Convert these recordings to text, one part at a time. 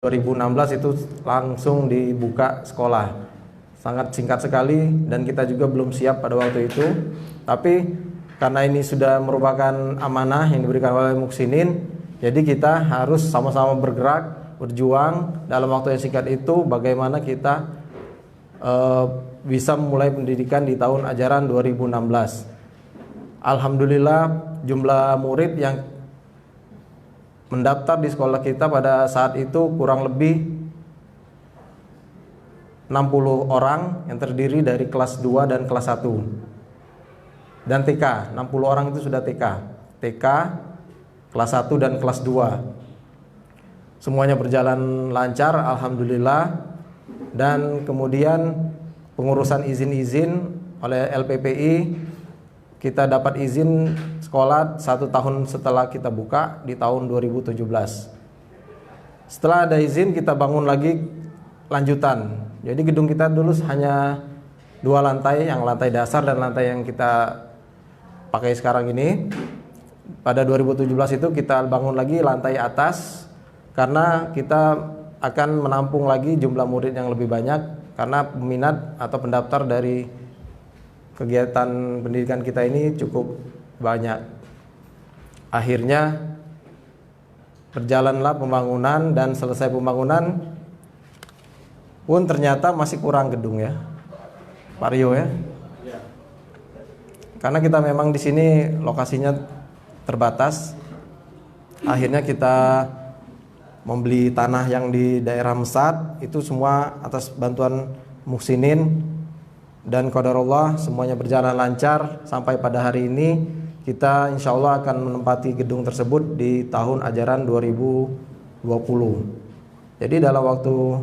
2016 itu langsung dibuka sekolah. Sangat singkat sekali dan kita juga belum siap pada waktu itu. Tapi karena ini sudah merupakan amanah yang diberikan oleh Muksinin, jadi kita harus sama-sama bergerak, berjuang dalam waktu yang singkat itu bagaimana kita bisa memulai pendidikan di tahun ajaran 2016. Alhamdulillah jumlah murid yang mendaftar di sekolah kita pada saat itu kurang lebih 60 orang yang terdiri dari kelas 2 dan kelas 1 dan TK. 60 orang itu sudah TK, kelas 1 dan kelas 2. Semuanya berjalan lancar alhamdulillah. Dan kemudian pengurusan izin-izin oleh LPPI, kita dapat izin sekolah 1 tahun setelah kita buka di tahun 2017. Setelah ada izin kita bangun lagi lanjutan. Jadi gedung kita dulu hanya 2 lantai, yang lantai dasar dan lantai yang kita pakai sekarang ini. Pada 2017 itu kita bangun lagi lantai atas karena kita akan menampung lagi jumlah murid yang lebih banyak karena peminat atau pendaftar dari kegiatan pendidikan kita ini cukup banyak. Akhirnya berjalanlah pembangunan dan selesai pembangunan pun ternyata masih kurang gedung ya, Pak Rio ya. Karena kita memang di sini lokasinya terbatas. Akhirnya kita membeli tanah yang di daerah Mesat, itu semua atas bantuan Muksinin. Dan qadarullah semuanya berjalan lancar sampai pada hari ini kita insya Allah akan menempati gedung tersebut di tahun ajaran 2020. Jadi dalam waktu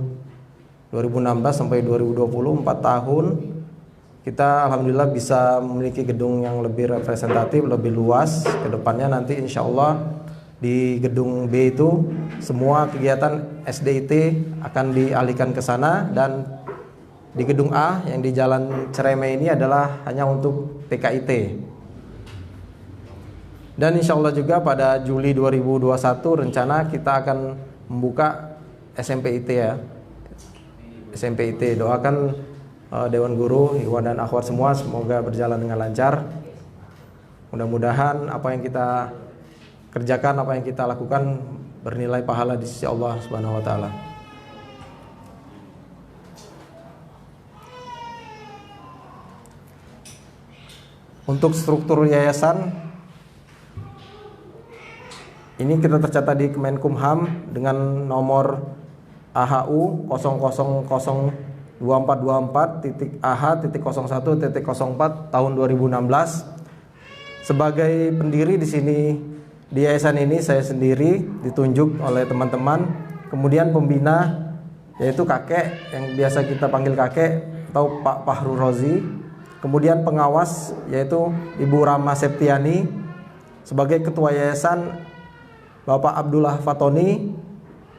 2016 sampai 2020 4 tahun kita alhamdulillah bisa memiliki gedung yang lebih representatif, lebih luas. Kedepannya nanti insya Allah di gedung B itu semua kegiatan SDIT akan dialihkan ke sana, dan di gedung A yang di Jalan Cereme ini adalah hanya untuk TKIT. Dan insya Allah juga pada Juli 2021 rencana kita akan membuka SMPIT ya. SMPIT, doakan Dewan Guru, Ikhwan dan Akhwat semua semoga berjalan dengan lancar. Mudah-mudahan apa yang kita kerjakan, apa yang kita lakukan bernilai pahala di sisi Allah Subhanahu wa taala. Untuk struktur yayasan ini kita tercatat di Kemenkumham dengan nomor AHU 002424.AH.01.04 tahun 2016. Sebagai pendiri di sini di yayasan ini saya sendiri ditunjuk oleh teman-teman. Kemudian pembina yaitu kakek yang biasa kita panggil kakek atau Pak Fahru Rozi. Kemudian pengawas yaitu Ibu Rama Septiani. Sebagai ketua yayasan Bapak Abdullah Fatoni.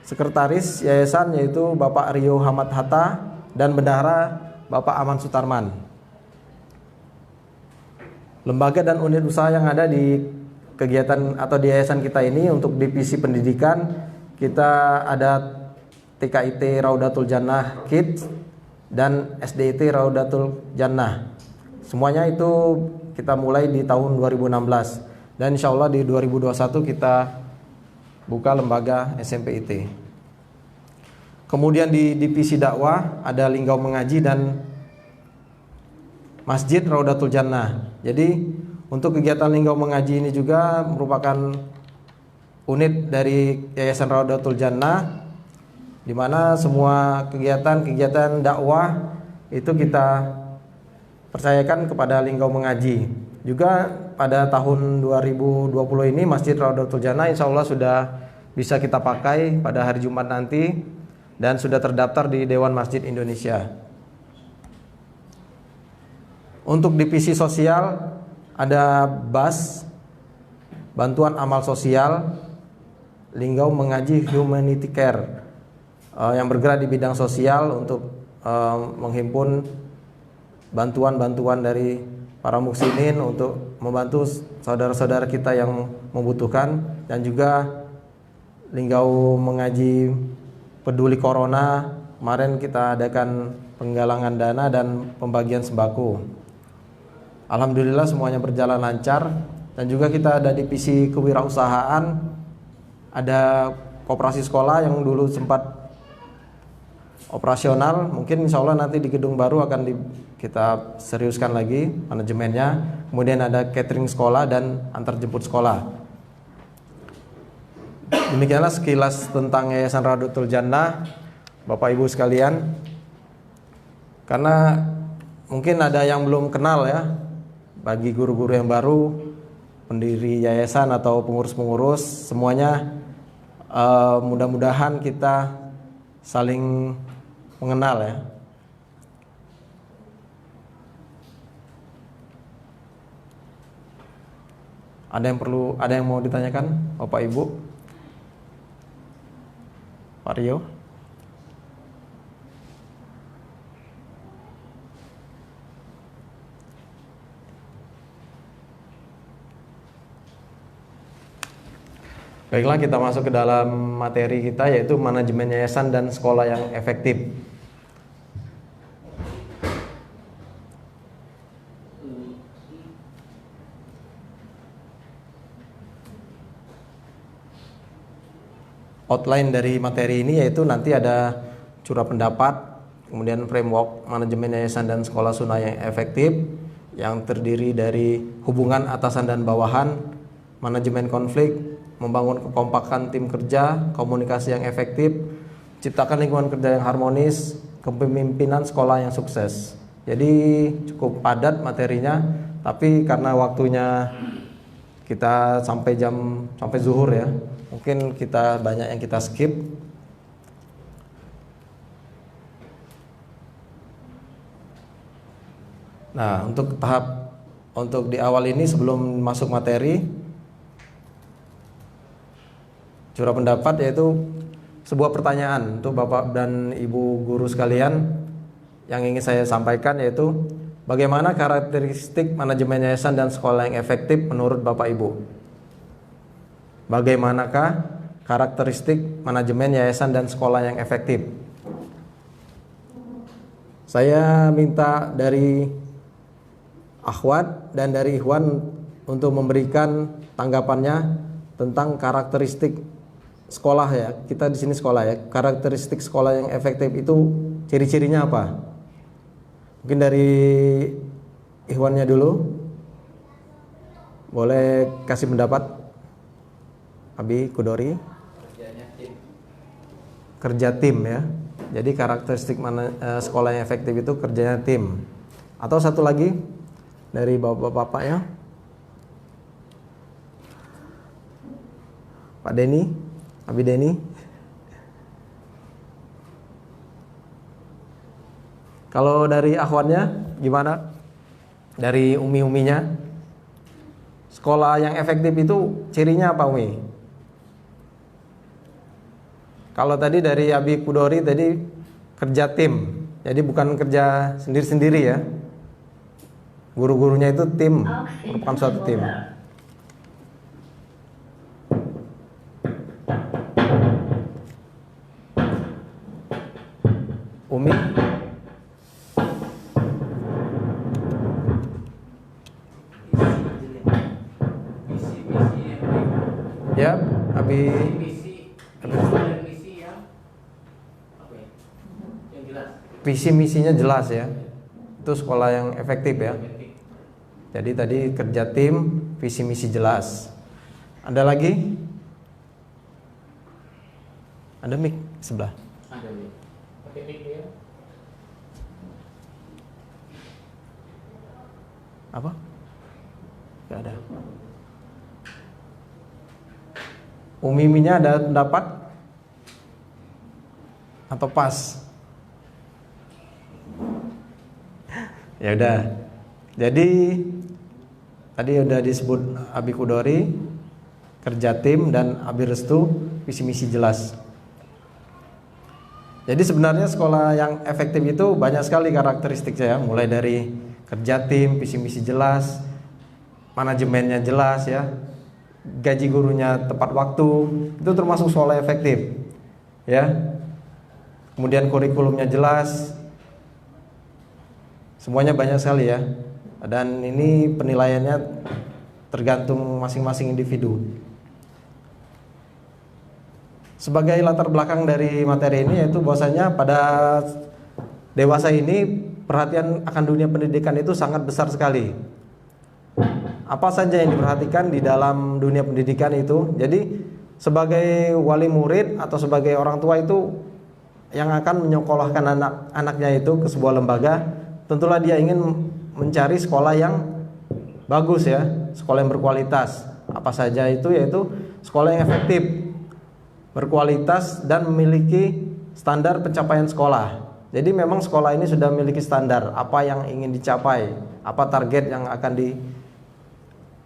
Sekretaris yayasan yaitu Bapak Rio Hamad Hatta, dan bendahara Bapak Aman Sutarman. Lembaga dan unit usaha yang ada di kegiatan atau di yayasan kita ini untuk divisi pendidikan, kita ada TKIT Raudatul Jannah Kids dan SDIT Raudatul Jannah. Semuanya itu kita mulai di tahun 2016 dan insya Allah di 2021 kita buka lembaga SMPIT. Kemudian di divisi dakwah ada Linggau Mengaji dan Masjid Raudatul Jannah. Jadi untuk kegiatan Linggau Mengaji ini juga merupakan unit dari Yayasan Raudatul Jannah, di mana semua kegiatan dakwah itu kita percayakan kepada Linggau Mengaji. Juga pada tahun 2020 ini Masjid Raudatul Jannah insya Allah sudah bisa kita pakai pada hari Jumat nanti dan sudah terdaftar di Dewan Masjid Indonesia. Untuk divisi sosial ada BAS, Bantuan Amal Sosial, Linggau Mengaji Humanity Care, yang bergerak di bidang sosial untuk menghimpun bantuan-bantuan dari para muksinin untuk membantu saudara-saudara kita yang membutuhkan, dan juga Linggau Mengaji peduli corona, kemarin kita adakan penggalangan dana dan pembagian sembako. Alhamdulillah semuanya berjalan lancar. Dan juga kita ada divisi kewirausahaan, ada koperasi sekolah yang dulu sempat operasional, mungkin insya Allah nanti di gedung baru akan kita seriuskan lagi manajemennya. Kemudian ada catering sekolah dan antar jemput sekolah. Demikianlah sekilas tentang Yayasan Radotul Jannah, Bapak Ibu sekalian. Karena mungkin ada yang belum kenal ya, bagi guru-guru yang baru, pendiri yayasan atau pengurus-pengurus semuanya, mudah-mudahan kita saling mengenal ya. Ada yang mau ditanyakan Bapak Ibu? Pak Rio? Baiklah, kita masuk ke dalam materi kita, yaitu manajemen yayasan dan sekolah yang efektif. Outline dari materi ini yaitu nanti ada curah pendapat, kemudian framework manajemen yayasan dan sekolah sunnah yang efektif, yang terdiri dari hubungan atasan dan bawahan, manajemen konflik, membangun kekompakan tim kerja, komunikasi yang efektif, ciptakan lingkungan kerja yang harmonis, kepemimpinan sekolah yang sukses. Jadi cukup padat materinya, tapi karena waktunya kita sampai zuhur ya, mungkin kita banyak yang kita skip. Nah, untuk di awal ini sebelum masuk materi, curah pendapat yaitu sebuah pertanyaan untuk Bapak dan Ibu guru sekalian yang ingin saya sampaikan, yaitu bagaimana karakteristik manajemen yayasan dan sekolah yang efektif menurut Bapak Ibu? Bagaimanakah karakteristik manajemen yayasan dan sekolah yang efektif? Saya minta dari akhwat dan dari ikhwan untuk memberikan tanggapannya tentang karakteristik sekolah ya. Kita di sini sekolah ya. Karakteristik sekolah yang efektif itu ciri-cirinya apa? Mungkin dari ikhwannya dulu. Boleh kasih pendapat? Abi Kudori. Kerja tim ya. Jadi karakteristik sekolah yang efektif itu kerjanya tim. Atau satu lagi dari bapak-bapak ya. Pak Denny. Abi Denny. Kalau dari akhwannya gimana? Dari umi-uminya? Sekolah yang efektif itu cirinya apa, Umi? Kalau tadi dari Abi Kudori tadi kerja tim. Jadi bukan kerja sendiri-sendiri ya. Guru-gurunya itu tim, merupakan suatu tim. Umi? Ya, Abi. Visi misinya jelas ya. Itu sekolah yang efektif ya. Jadi tadi kerja tim, visi misi jelas. Ada lagi? Ada mic sebelah. Ada mic. Pakai mic dia. Apa? Gak ada. Umiminya ada pendapat? Atau pas? Ya udah. Jadi tadi udah disebut Abi Kudori, kerja tim, dan Abi Restu, visi misi jelas. Jadi sebenarnya sekolah yang efektif itu banyak sekali karakteristiknya ya, mulai dari kerja tim, visi misi jelas, manajemennya jelas ya, gaji gurunya tepat waktu, itu termasuk sekolah efektif ya. kemudian kurikulumnya jelas, semuanya banyak sekali ya. Dan ini penilaiannya tergantung masing-masing individu. Sebagai latar belakang dari materi ini yaitu bahwasanya pada dewasa ini perhatian akan dunia pendidikan itu sangat besar sekali. Apa saja yang diperhatikan di dalam dunia pendidikan itu. Jadi sebagai wali murid atau sebagai orang tua itu yang akan menyekolahkan anak-anaknya itu ke sebuah lembaga, tentulah dia ingin mencari sekolah yang bagus ya, sekolah yang berkualitas. Apa saja itu, yaitu sekolah yang efektif, berkualitas, dan memiliki standar pencapaian sekolah. Jadi memang sekolah ini sudah memiliki standar apa yang ingin dicapai, apa target yang akan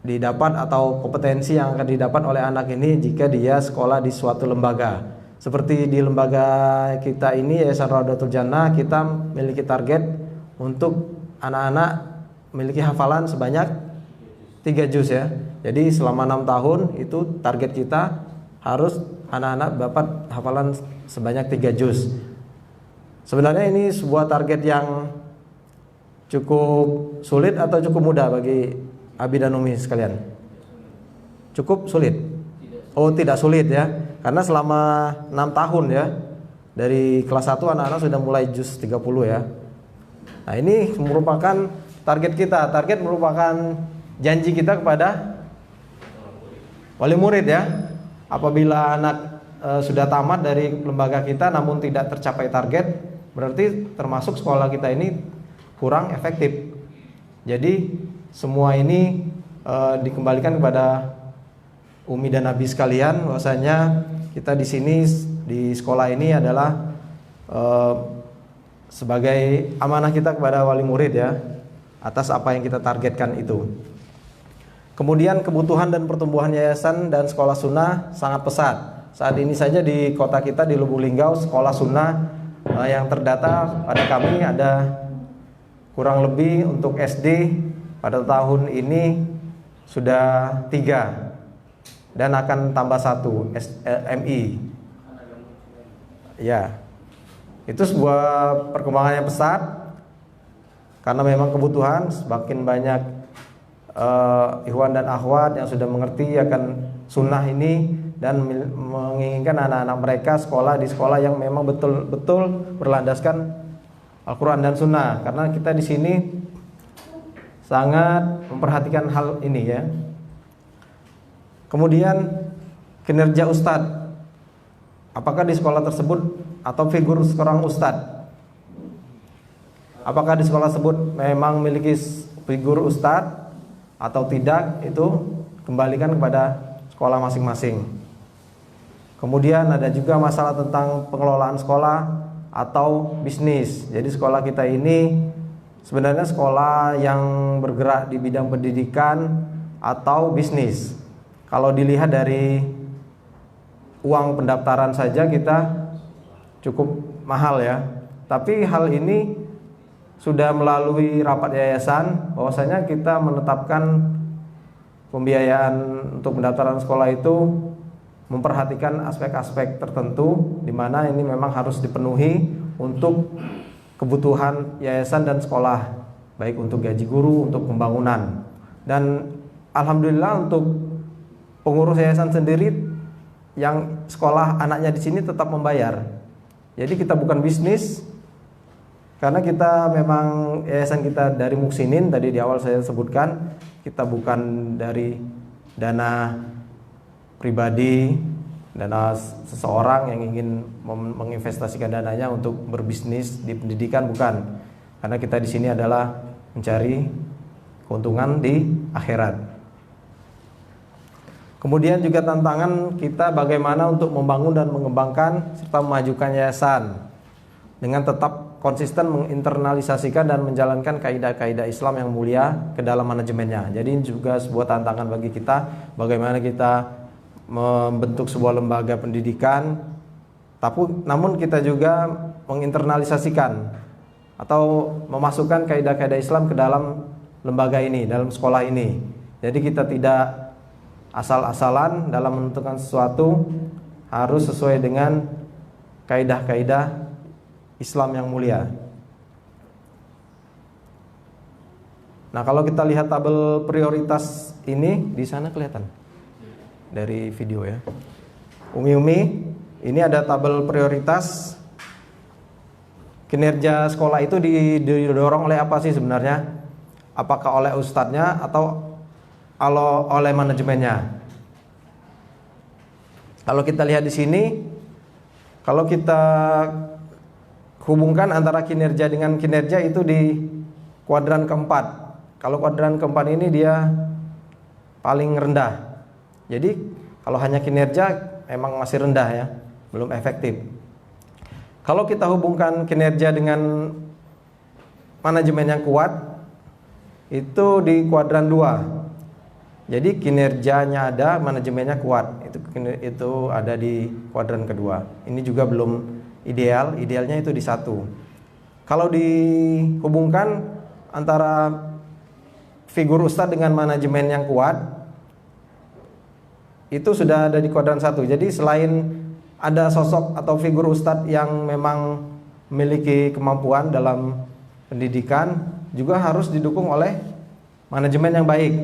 didapat atau kompetensi yang akan didapat oleh anak ini jika dia sekolah di suatu lembaga. Seperti di lembaga kita ini Yayasan Raudatul Jannah, kita memiliki target untuk anak-anak memiliki hafalan sebanyak 3 juz ya. Jadi selama 6 tahun itu target kita harus anak-anak dapat hafalan sebanyak 3 juz. Sebenarnya ini sebuah target yang cukup sulit atau cukup mudah bagi Abi dan Umi sekalian? Cukup sulit? Oh, tidak sulit ya. Karena selama 6 tahun ya, dari kelas 1 anak-anak sudah mulai juz 30 ya. Nah, ini merupakan target kita. Target merupakan janji kita kepada wali murid ya. Apabila anak sudah tamat dari lembaga kita namun tidak tercapai target, berarti termasuk sekolah kita ini kurang efektif. Jadi semua ini dikembalikan kepada Umi dan Abi sekalian, bahwasanya kita di sini di sekolah ini adalah sebagai amanah kita kepada wali murid ya, atas apa yang kita targetkan itu. Kemudian kebutuhan dan pertumbuhan yayasan dan sekolah sunnah sangat pesat. Saat ini saja di kota kita di Lubuk Linggau, sekolah sunnah yang terdata pada kami ada kurang lebih untuk SD pada tahun ini sudah 3 dan akan tambah 1 MI. Ya, itu sebuah perkembangan yang pesat karena memang kebutuhan semakin banyak ikhwan dan akhwat yang sudah mengerti akan sunnah ini dan menginginkan anak-anak mereka sekolah di sekolah yang memang betul-betul berlandaskan Al-Quran dan Sunnah. Karena kita di sini sangat memperhatikan hal ini ya. Kemudian kinerja ustadz, apakah di sekolah tersebut atau figur seorang ustadz, apakah di sekolah tersebut memang memiliki figur ustadz atau tidak, itu kembalikan kepada sekolah masing-masing. Kemudian ada juga masalah tentang pengelolaan sekolah atau bisnis. Jadi sekolah kita ini sebenarnya sekolah yang bergerak di bidang pendidikan atau bisnis. Kalau dilihat dari uang pendaftaran saja kita cukup mahal ya. Tapi hal ini sudah melalui rapat yayasan bahwasanya kita menetapkan pembiayaan untuk pendaftaran sekolah itu memperhatikan aspek-aspek tertentu di mana ini memang harus dipenuhi untuk kebutuhan yayasan dan sekolah, baik untuk gaji guru, untuk pembangunan. Dan alhamdulillah untuk pengurus yayasan sendiri yang sekolah anaknya di sini tetap membayar. Jadi kita bukan bisnis, karena kita memang yayasan kita dari Muksinin, tadi di awal saya sebutkan, kita bukan dari dana pribadi, dana seseorang yang ingin menginvestasikan dananya untuk berbisnis di pendidikan, bukan. Karena kita di sini adalah mencari keuntungan di akhirat. Kemudian juga tantangan kita bagaimana untuk membangun dan mengembangkan serta memajukan yayasan dengan tetap konsisten menginternalisasikan dan menjalankan kaidah-kaidah Islam yang mulia ke dalam manajemennya. Jadi ini juga sebuah tantangan bagi kita, bagaimana kita membentuk sebuah lembaga pendidikan, namun kita juga menginternalisasikan atau memasukkan kaidah-kaidah Islam ke dalam lembaga ini, dalam sekolah ini. Jadi kita tidak asal-asalan dalam menentukan sesuatu, harus sesuai dengan kaidah-kaidah Islam yang mulia. Nah, kalau kita lihat tabel prioritas ini di sana kelihatan dari video ya. Umi-umi, ini ada tabel prioritas. Kinerja sekolah itu didorong oleh apa sih sebenarnya? Apakah oleh ustadznya atau oleh manajemennya? Kalau kita lihat di sini, kalau kita hubungkan antara kinerja dengan kinerja itu di kuadran keempat. Kalau kuadran keempat ini dia paling rendah. Jadi kalau hanya kinerja memang masih rendah ya, belum efektif. Kalau kita hubungkan kinerja dengan manajemen yang kuat, itu di kuadran 2. Jadi kinerjanya ada, manajemennya kuat. Itu ada di kuadran kedua. Ini juga belum ideal, idealnya itu di 1. Kalau dihubungkan antara figur ustadz dengan manajemen yang kuat, itu sudah ada di kuadran 1. Jadi selain ada sosok atau figur ustadz yang memang memiliki kemampuan dalam pendidikan, juga harus didukung oleh manajemen yang baik.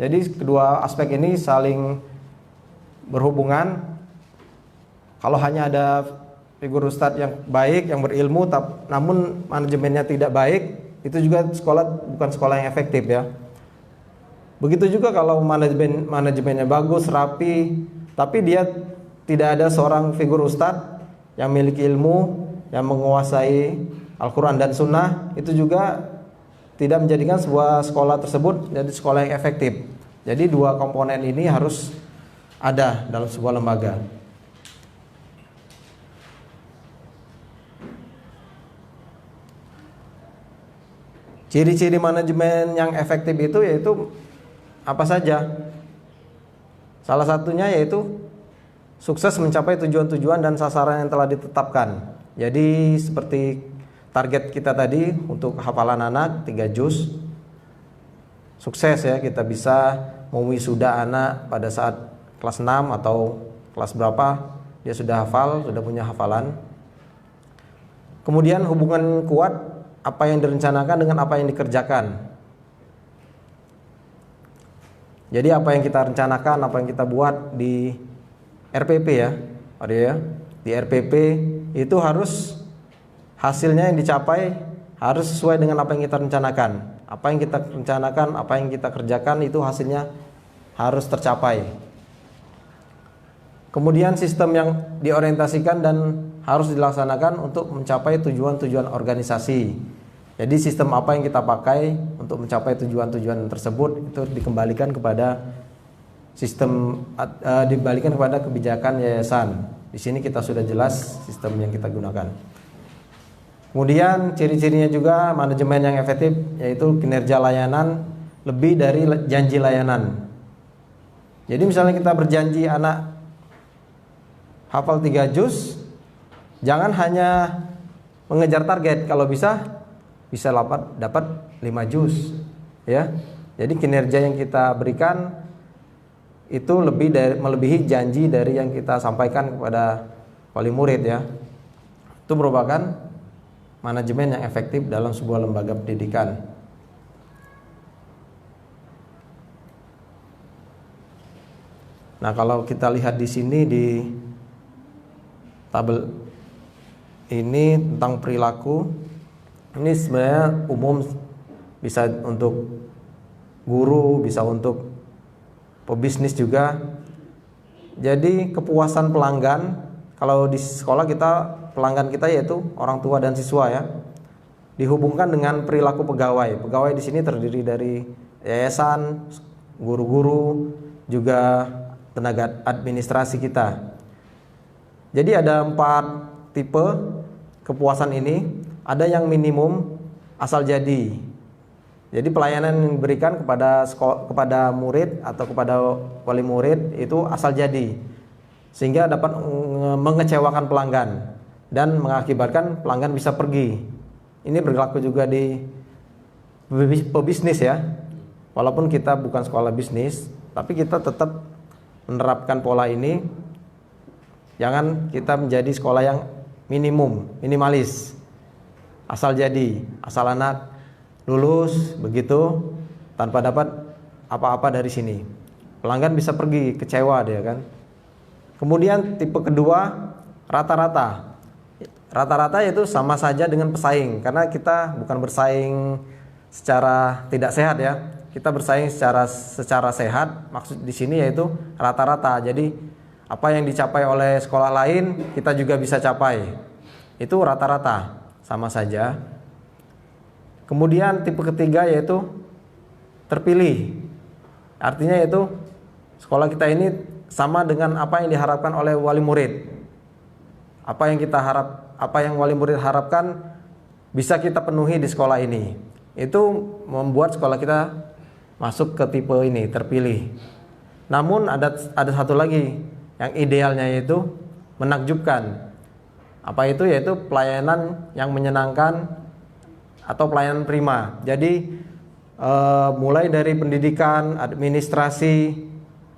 Jadi kedua aspek ini saling berhubungan. Kalau hanya ada figur ustadz yang baik, yang berilmu, namun manajemennya tidak baik, itu juga bukan sekolah yang efektif ya. Begitu juga kalau manajemennya bagus, rapi, tapi dia tidak ada seorang figur ustadz yang memiliki ilmu, yang menguasai Al-Quran dan Sunnah, itu juga tidak menjadikan sebuah sekolah tersebut jadi sekolah yang efektif. Jadi dua komponen ini harus ada dalam sebuah lembaga. Ciri-ciri manajemen yang efektif itu yaitu apa saja? Salah satunya yaitu sukses mencapai tujuan-tujuan dan sasaran yang telah ditetapkan. Jadi seperti target kita tadi untuk hafalan anak 3 juz. Sukses ya, kita bisa mewisuda anak pada saat kelas 6 atau kelas berapa dia sudah hafal, sudah punya hafalan. Kemudian hubungan kuat apa yang direncanakan dengan apa yang dikerjakan. Jadi apa yang kita rencanakan, apa yang kita buat di RPP ya, ada ya. Di RPP itu harus hasilnya yang dicapai harus sesuai dengan apa yang kita rencanakan. Apa yang kita rencanakan, apa yang kita kerjakan itu hasilnya harus tercapai. Kemudian sistem yang diorientasikan dan harus dilaksanakan untuk mencapai tujuan-tujuan organisasi. Jadi sistem apa yang kita pakai untuk mencapai tujuan-tujuan tersebut itu dikembalikan kepada sistem, dibalikan kepada kebijakan yayasan. Di sini kita sudah jelas sistem yang kita gunakan. Kemudian ciri-cirinya juga manajemen yang efektif yaitu kinerja layanan lebih dari janji layanan. Jadi misalnya kita berjanji anak hafal 3 juz, jangan hanya mengejar target, kalau bisa dapat 5 juz ya. Jadi kinerja yang kita berikan itu melebihi janji dari yang kita sampaikan kepada wali murid ya. Itu merupakan manajemen yang efektif dalam sebuah lembaga pendidikan. Nah, kalau kita lihat di sini di tabel ini tentang perilaku, ini sebenarnya umum, bisa untuk guru, bisa untuk pebisnis juga. Jadi kepuasan pelanggan, kalau di sekolah pelanggan kita yaitu orang tua dan siswa ya, dihubungkan dengan perilaku pegawai. Pegawai di sini terdiri dari yayasan, guru-guru, juga tenaga administrasi kita. Jadi ada 4 tipe kepuasan ini. Ada yang minimum asal jadi. Jadi pelayanan yang diberikan kepada murid atau kepada wali murid itu asal jadi, sehingga dapat mengecewakan pelanggan dan mengakibatkan pelanggan bisa pergi. Ini berlaku juga di pebisnis ya. Walaupun kita bukan sekolah bisnis, tapi kita tetap menerapkan pola ini. Jangan kita menjadi sekolah yang minimalis. asal jadi, asal anak lulus begitu tanpa dapat apa-apa dari sini. Pelanggan bisa pergi, kecewa dia kan. Kemudian tipe kedua, rata-rata. Rata-rata itu sama saja dengan pesaing, karena kita bukan bersaing secara tidak sehat ya. Kita bersaing secara sehat. Maksud di sini yaitu rata-rata. Jadi apa yang dicapai oleh sekolah lain kita juga bisa capai. Itu rata-rata, sama saja. Kemudian tipe ketiga yaitu terpilih. Artinya yaitu sekolah kita ini sama dengan apa yang diharapkan oleh wali murid. Apa yang wali murid harapkan bisa kita penuhi di sekolah ini. Itu membuat sekolah kita masuk ke tipe ini, terpilih. Namun ada satu lagi yang idealnya, yaitu menakjubkan. Apa itu? Yaitu pelayanan yang menyenangkan atau pelayanan prima. Jadi mulai dari pendidikan, administrasi,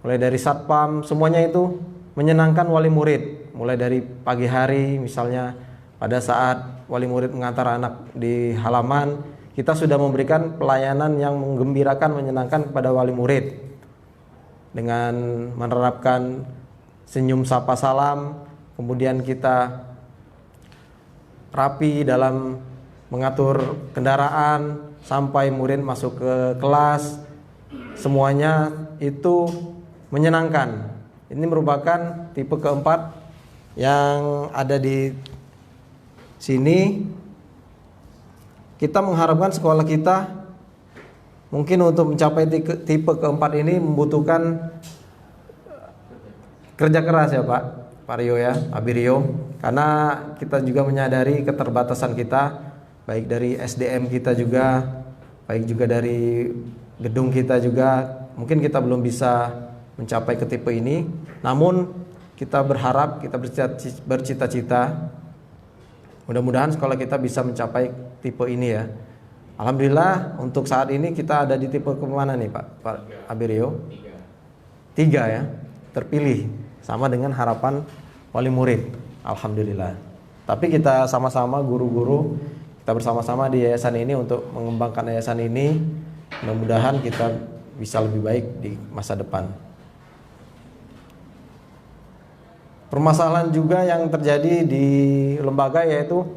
mulai dari satpam, semuanya itu menyenangkan wali murid. Mulai dari pagi hari, misalnya pada saat wali murid mengantar anak di halaman, kita sudah memberikan pelayanan yang menggembirakan, menyenangkan kepada wali murid dengan menerapkan senyum sapa salam. Kemudian kita rapi dalam mengatur kendaraan sampai murid masuk ke kelas. Semuanya itu menyenangkan. Ini merupakan tipe keempat yang ada di sini. Kita mengharapkan sekolah kita mungkin untuk mencapai tipe keempat ini membutuhkan kerja keras ya Pak Rio ya, Abi Rio. Karena kita juga menyadari keterbatasan kita, baik dari SDM kita juga, baik juga dari gedung kita juga. Mungkin kita belum bisa mencapai ke tipe ini. Namun kita berharap, kita bercita-cita, mudah-mudahan sekolah kita bisa mencapai tipe ini ya. Alhamdulillah untuk saat ini kita ada di tipe kemana nih Pak Abi Rio? 3 ya, terpilih sama dengan harapan wali murid. Alhamdulillah. Tapi kita sama-sama guru-guru, kita bersama-sama di yayasan ini untuk mengembangkan yayasan ini. Mudah-mudahan kita bisa lebih baik di masa depan. Permasalahan juga yang terjadi di lembaga yaitu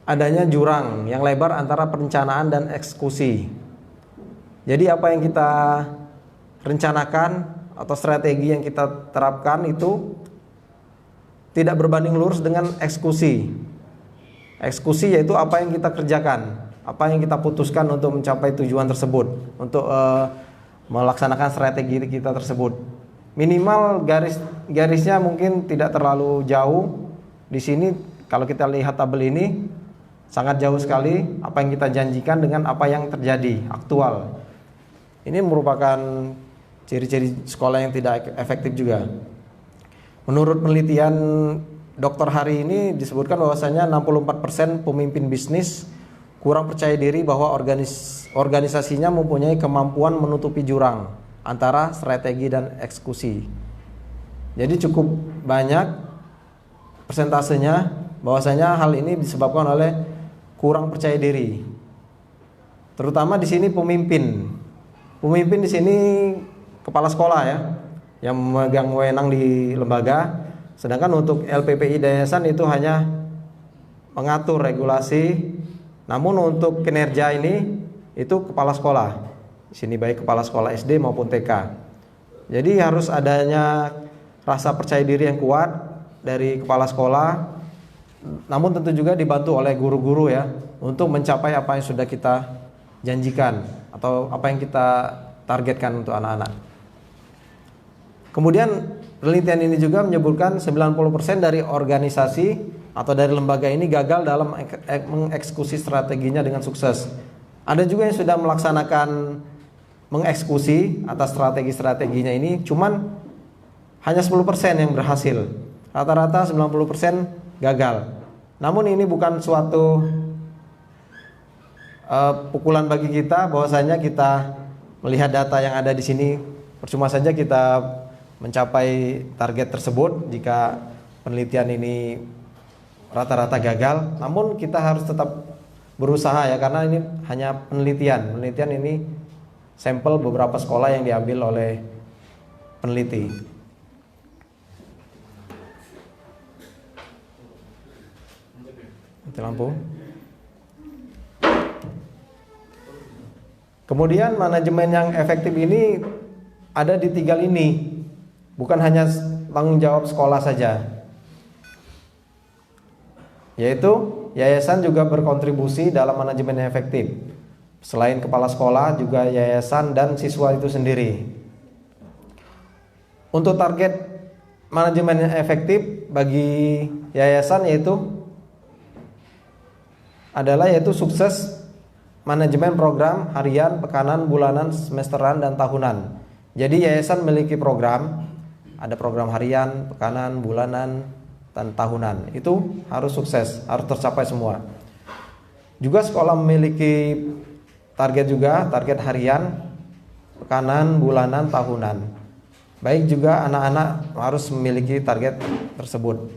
adanya jurang yang lebar antara perencanaan dan eksekusi. Jadi apa yang kita rencanakan atau strategi yang kita terapkan itu tidak berbanding lurus dengan eksekusi. Eksekusi yaitu apa yang kita kerjakan, apa yang kita putuskan untuk mencapai tujuan tersebut, untuk melaksanakan strategi kita tersebut. Minimal garisnya mungkin tidak terlalu jauh. Di sini kalau kita lihat tabel ini sangat jauh sekali apa yang kita janjikan dengan apa yang terjadi aktual. Ini merupakan ciri-ciri sekolah yang tidak efektif juga. Menurut penelitian Dr. Hari ini disebutkan bahwasanya 64% pemimpin bisnis kurang percaya diri bahwa organisasinya mempunyai kemampuan menutupi jurang antara strategi dan eksekusi. Jadi cukup banyak persentasenya bahwasanya hal ini disebabkan oleh kurang percaya diri. Terutama di sini pemimpin. Pemimpin di sini kepala sekolah ya, yang memegang wewenang di lembaga. Sedangkan untuk LPPI yayasan itu hanya mengatur regulasi. Namun untuk kinerja ini itu kepala sekolah. Di sini baik kepala sekolah SD maupun TK. Jadi harus adanya rasa percaya diri yang kuat dari kepala sekolah. Namun tentu juga dibantu oleh guru-guru ya untuk mencapai apa yang sudah kita janjikan atau apa yang kita targetkan untuk anak-anak. Kemudian penelitian ini juga menyebutkan 90% dari organisasi atau dari lembaga ini gagal dalam mengeksekusi strateginya dengan sukses. Ada juga yang sudah melaksanakan mengeksekusi atas strategi-strateginya ini, cuman hanya 10% yang berhasil. Rata-rata 90% gagal. Namun ini bukan suatu pukulan bagi kita, bahwasanya kita melihat data yang ada di sini percuma saja kita mencapai target tersebut jika penelitian ini rata-rata gagal. Namun kita harus tetap berusaha ya, karena ini hanya penelitian. Penelitian ini sampel beberapa sekolah yang diambil oleh peneliti. Mati lampu. Kemudian manajemen yang efektif ini ada di 3 lini. Bukan hanya tanggung jawab sekolah saja. Yaitu yayasan juga berkontribusi dalam manajemen yang efektif. Selain kepala sekolah, juga yayasan dan siswa itu sendiri. Untuk target manajemen yang efektif bagi yayasan yaitu sukses manajemen program harian, pekanan, bulanan, semesteran, dan tahunan. Jadi yayasan memiliki program, ada program harian, pekanan, bulanan, dan tahunan. Itu harus sukses, harus tercapai semua. Juga sekolah memiliki target harian, pekanan, bulanan, tahunan. Baik juga anak-anak harus memiliki target tersebut.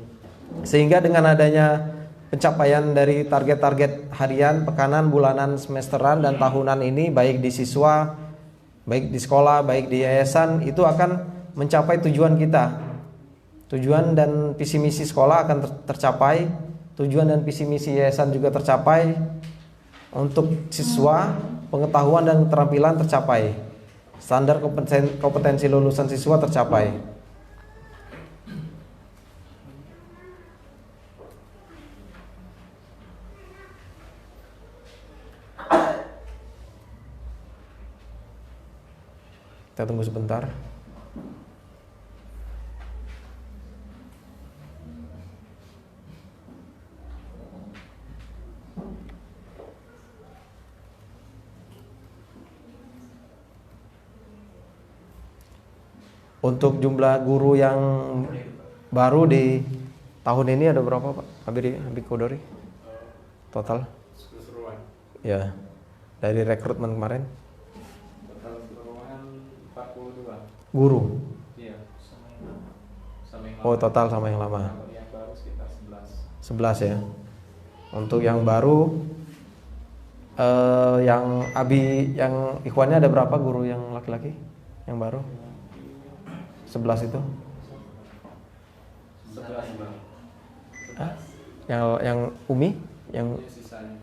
Sehingga dengan adanya pencapaian dari target-target harian, pekanan, bulanan, semesteran, dan tahunan ini, baik di siswa, baik di sekolah, baik di yayasan, itu akan mencapai tujuan kita. Tujuan dan visi misi sekolah akan tercapai, tujuan dan visi misi yayasan juga tercapai. Untuk siswa, pengetahuan dan keterampilan tercapai, standar kompetensi lulusan siswa tercapai. Kita tunggu sebentar. Untuk jumlah guru yang baru di tahun ini ada berapa, Pak? Habib Kodori? Total? Keseluruhan. Ya. Dari rekrutmen kemarin? Total keseluruhan 42. Guru. Iya, sama yang lama. Oh, total sama yang lama. Kalau yang baru sekitar 11. 11 ya. Untuk yang baru yang ikhwannya ada berapa guru yang laki-laki? Yang baru? 11 itu? 11 Bang. Hah? Yang Umi? Yang Sisanya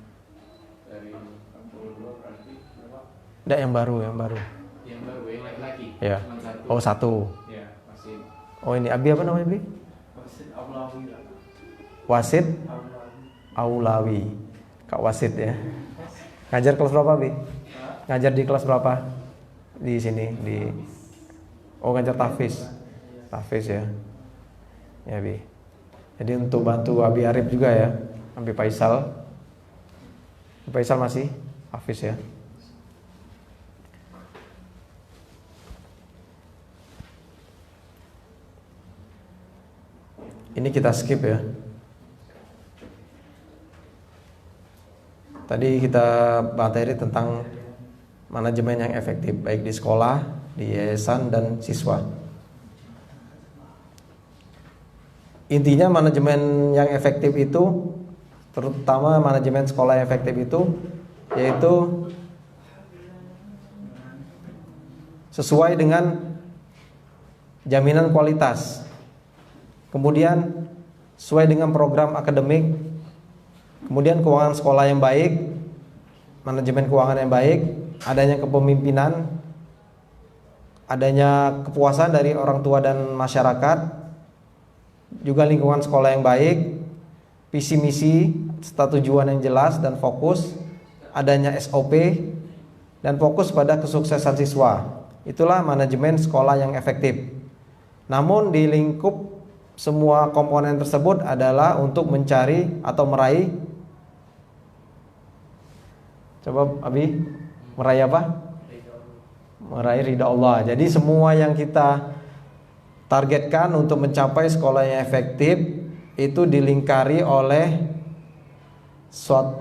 dari 42 berarti berapa? enggak, yang baru. Yang baru yang laki-laki. Ya. Cuma satu. Oh, 1. Ya, masih. Oh, ini Abi apa namanya, Abi? Wasit Aulawi. Wasit Aulawi. Kak Wasit ya. Ngajar kelas berapa, Abi? Ngajar di kelas berapa? Di sini Oh, ngajar tahfiz. Tahfiz ya. Ya, Abi. Jadi untuk bantu Abi Arif juga ya. Abi Faisal. Abi Faisal masih tahfiz ya. Ini kita skip ya. Tadi kita materi tentang manajemen yang efektif baik di sekolah, di yayasan, dan siswa. Intinya manajemen yang efektif itu, terutama manajemen sekolah yang efektif itu, yaitu sesuai dengan jaminan kualitas. Kemudian sesuai dengan program akademik. Kemudian keuangan sekolah yang baik, manajemen keuangan yang baik, adanya kepemimpinan, adanya kepuasan dari orang tua dan masyarakat, juga lingkungan sekolah yang baik, visi misi serta tujuan yang jelas dan fokus, adanya SOP, dan fokus pada kesuksesan siswa. Itulah manajemen sekolah yang efektif. Namun di lingkup semua komponen tersebut adalah untuk mencari atau meraih, coba Abi, meraih apa? Meraih ridha Allah. Jadi semua yang kita targetkan untuk mencapai sekolah yang efektif itu dilingkari oleh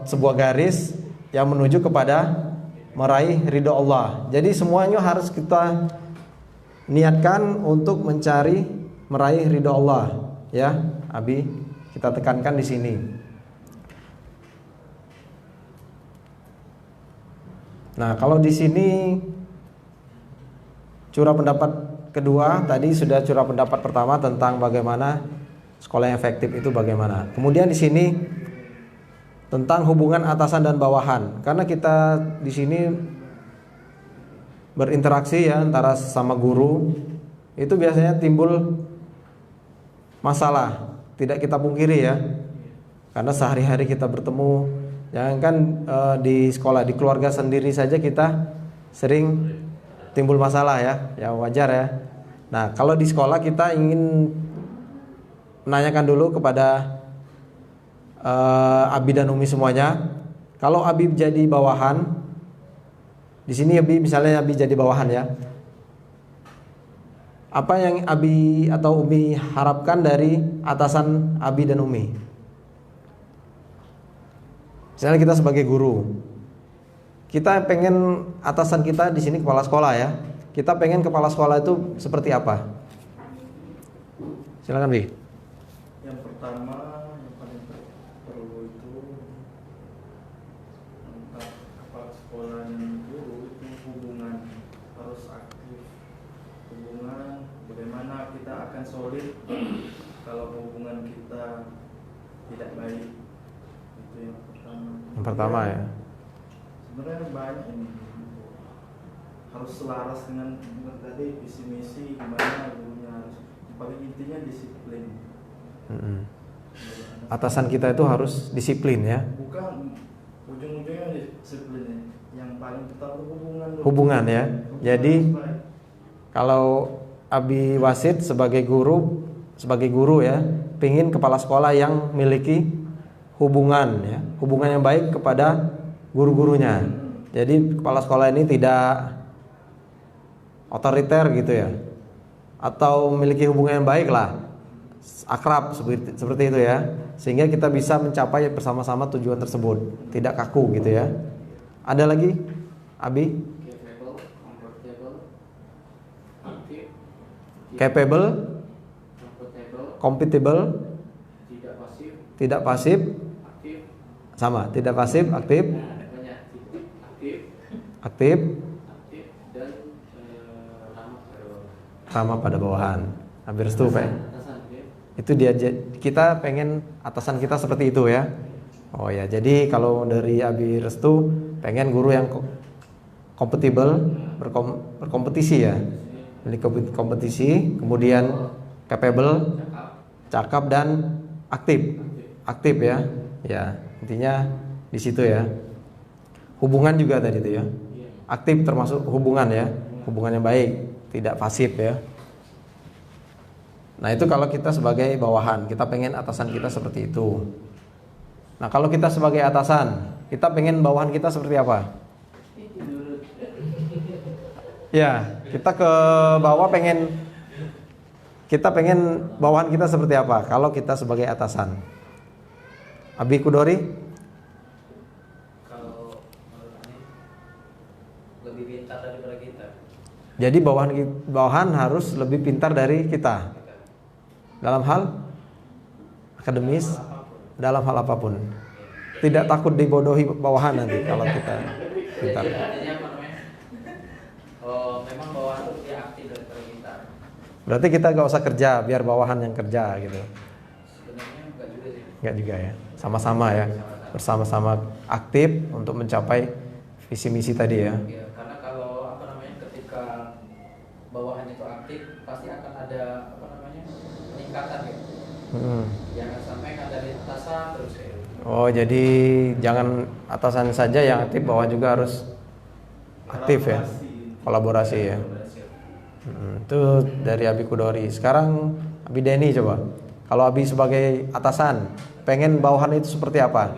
sebuah garis yang menuju kepada meraih ridha Allah. Jadi semuanya harus kita niatkan untuk meraih ridha Allah, ya, Abi, kita tekankan di sini. Nah, kalau di sini curah pendapat kedua tadi sudah curah pendapat pertama tentang bagaimana sekolah yang efektif itu bagaimana. Kemudian di sini tentang hubungan atasan dan bawahan. Karena kita di sini berinteraksi ya antara sama guru, itu biasanya timbul masalah. Tidak kita pungkiri ya. Karena sehari-hari kita bertemu, jangankan di sekolah, di keluarga sendiri saja kita sering timbul masalah ya. Ya wajar ya. Nah, kalau di sekolah kita ingin menanyakan dulu kepada Abi dan Umi semuanya. Kalau Abi jadi bawahan, di sini Abi misalnya Abi jadi bawahan ya. Apa yang Abi atau Umi harapkan dari atasan Abi dan Umi? Misalnya kita sebagai guru, kita pengen atasan kita di sini kepala sekolah ya. Kita pengen kepala sekolah itu seperti apa? Silakan Bi. Yang pertama yang paling perlu itu antara kepala sekolah dan guru itu hubungan harus aktif. Hubungan bagaimana kita akan solid kalau hubungan kita tidak baik. Itu yang pertama. Yang pertama ya. Sebenarnya banyak ini. Harus selaras dengan tadi visi misi gimana gurunya harus. Paling intinya disiplin. Atasan kita itu harus disiplin ya. Bukan ujung-ujungnya disiplinnya. Yang paling pertama hubungan. Hubungan ya. Jadi harus baik. kalau Abi Wasid sebagai guru ya, pingin kepala sekolah yang memiliki hubungan ya, hubungan yang baik kepada guru-gurunya. Jadi kepala sekolah ini tidak otoriter gitu ya, atau memiliki hubungan yang baik lah, akrab seperti itu ya, sehingga kita bisa mencapai bersama-sama tujuan tersebut, tidak kaku gitu ya. Ada lagi, Abi? Capable, compatible, tidak pasif, sama, tidak pasif, aktif, aktif, dan ramah pada bawahan. Hampir restu Pak. Itu dia, kita pengen atasan kita seperti itu ya. Oh ya, jadi kalau dari Abi restu pengen guru yang kompatibel, berkompetisi ya. Jadi kompetisi, kemudian capable, cakap dan aktif. Aktif ya. Ya, intinya di situ ya. Hubungan juga tadi itu ya. Aktif termasuk hubungan ya. Hubungan yang baik, tidak pasif ya. Nah, itu kalau kita sebagai bawahan, kita pengen atasan kita seperti itu. Nah, kalau kita sebagai atasan, kita pengen bawahan kita seperti apa? Ya, kita ke bawah kita pengen bawahan kita seperti apa kalau kita sebagai atasan. Abi Kudori? Kalau lebih pintar daripada kita. Jadi bawahan harus lebih pintar dari kita. Dalam hal akademis, dalam hal apapun. Tidak takut dibodohi bawahan nanti kalau kita pintar. Artinya apa namanya? Oh, memang bawahan lebih aktif daripada kita. Berarti kita gak usah kerja, biar bawahan yang kerja gitu. Sebenarnya enggak juga sih. Enggak juga ya. Sama-sama ya. Bersama-sama aktif untuk mencapai visi misi tadi ya. Ya, karena kalau apa namanya ketika bawahan itu aktif pasti akan ada apa namanya peningkatan ya. Jangan sampai kan dari atasan terus ya. Oh, jadi jangan atasan saja yang aktif, bawahan juga harus aktif ya. Kolaborasi ya. Itu dari Abi Kudori. Sekarang Abi Deni coba. Kalau Abi sebagai atasan, pengen bawahan itu seperti apa?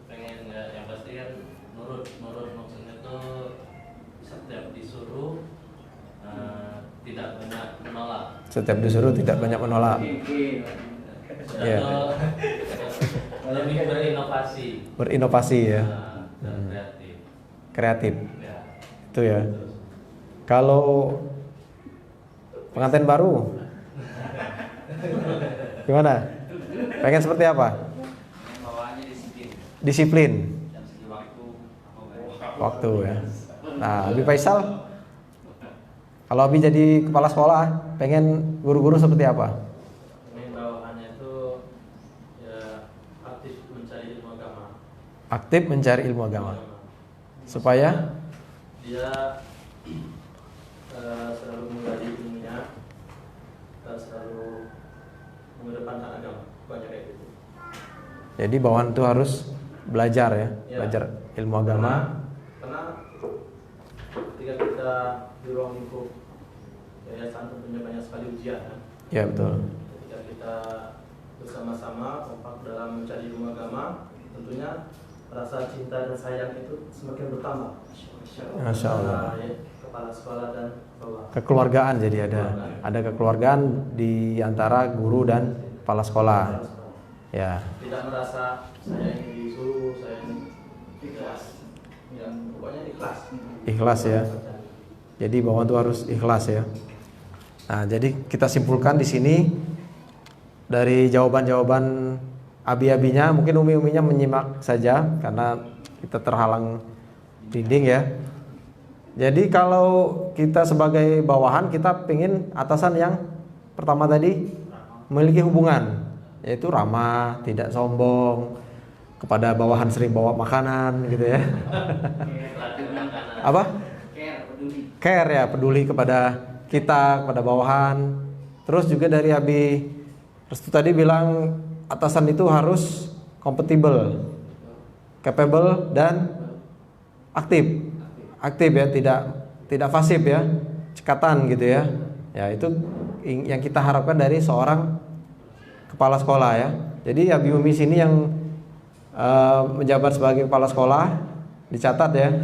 Pengen yang pasti kan nurut maksudnya tuh setiap disuruh tidak banyak menolak. Setiap disuruh tidak banyak menolak. Iya. Lebih berinovasi. Berinovasi ya. Dan kreatif. Kreatif. Ya. Itu ya. Kalau pengantin baru gimana? Pengen seperti apa? Bawahannya disiplin Disiplin. dan segi waktu. Waktu ya. Nah, Abi Faisal, kalau Abi jadi kepala sekolah, pengen guru-guru seperti apa? Ini bawahannya itu ya aktif mencari ilmu agama. Aktif mencari ilmu agama. Supaya Dia selalu menggali ilmunya dan selalu mengedepankan agama, banyak kayak gitu. jadi bawahan itu harus belajar ya, Ya. belajar ilmu agama. Karena ketika kita di ruang lingkup yayasan tentunya banyak sekali ujian kan. Ya betul. Ketika kita bersama-sama kompak dalam mencari ilmu agama, tentunya rasa cinta dan sayang itu semakin bertambah. Masya Allah. Antara kepala sekolah dan bawah. Kekeluargaan jadi ada kekeluargaan di antara guru dan kepala sekolah. Ya. Tidak merasa saya ini disuruh, saya ini ikhlas. Yang pokoknya ikhlas. Ikhlas ya. Jadi bawahan itu harus ikhlas ya. Nah, jadi kita simpulkan di sini dari jawaban-jawaban abi-abinya, mungkin umi-uminya menyimak saja karena kita terhalang dinding ya. Jadi kalau kita sebagai bawahan, kita pengen atasan yang pertama tadi memiliki hubungan, yaitu ramah, tidak sombong, kepada bawahan sering bawa makanan gitu ya. Apa? Care ya, peduli kepada kita, kepada bawahan. Terus juga dari Abi Restu tadi bilang atasan itu harus kompatibel, capable dan aktif. Aktif ya, tidak pasif ya, cekatan gitu ya. Ya itu yang kita harapkan dari seorang kepala sekolah ya. Jadi Abi Umi sini yang menjabat sebagai kepala sekolah, dicatat ya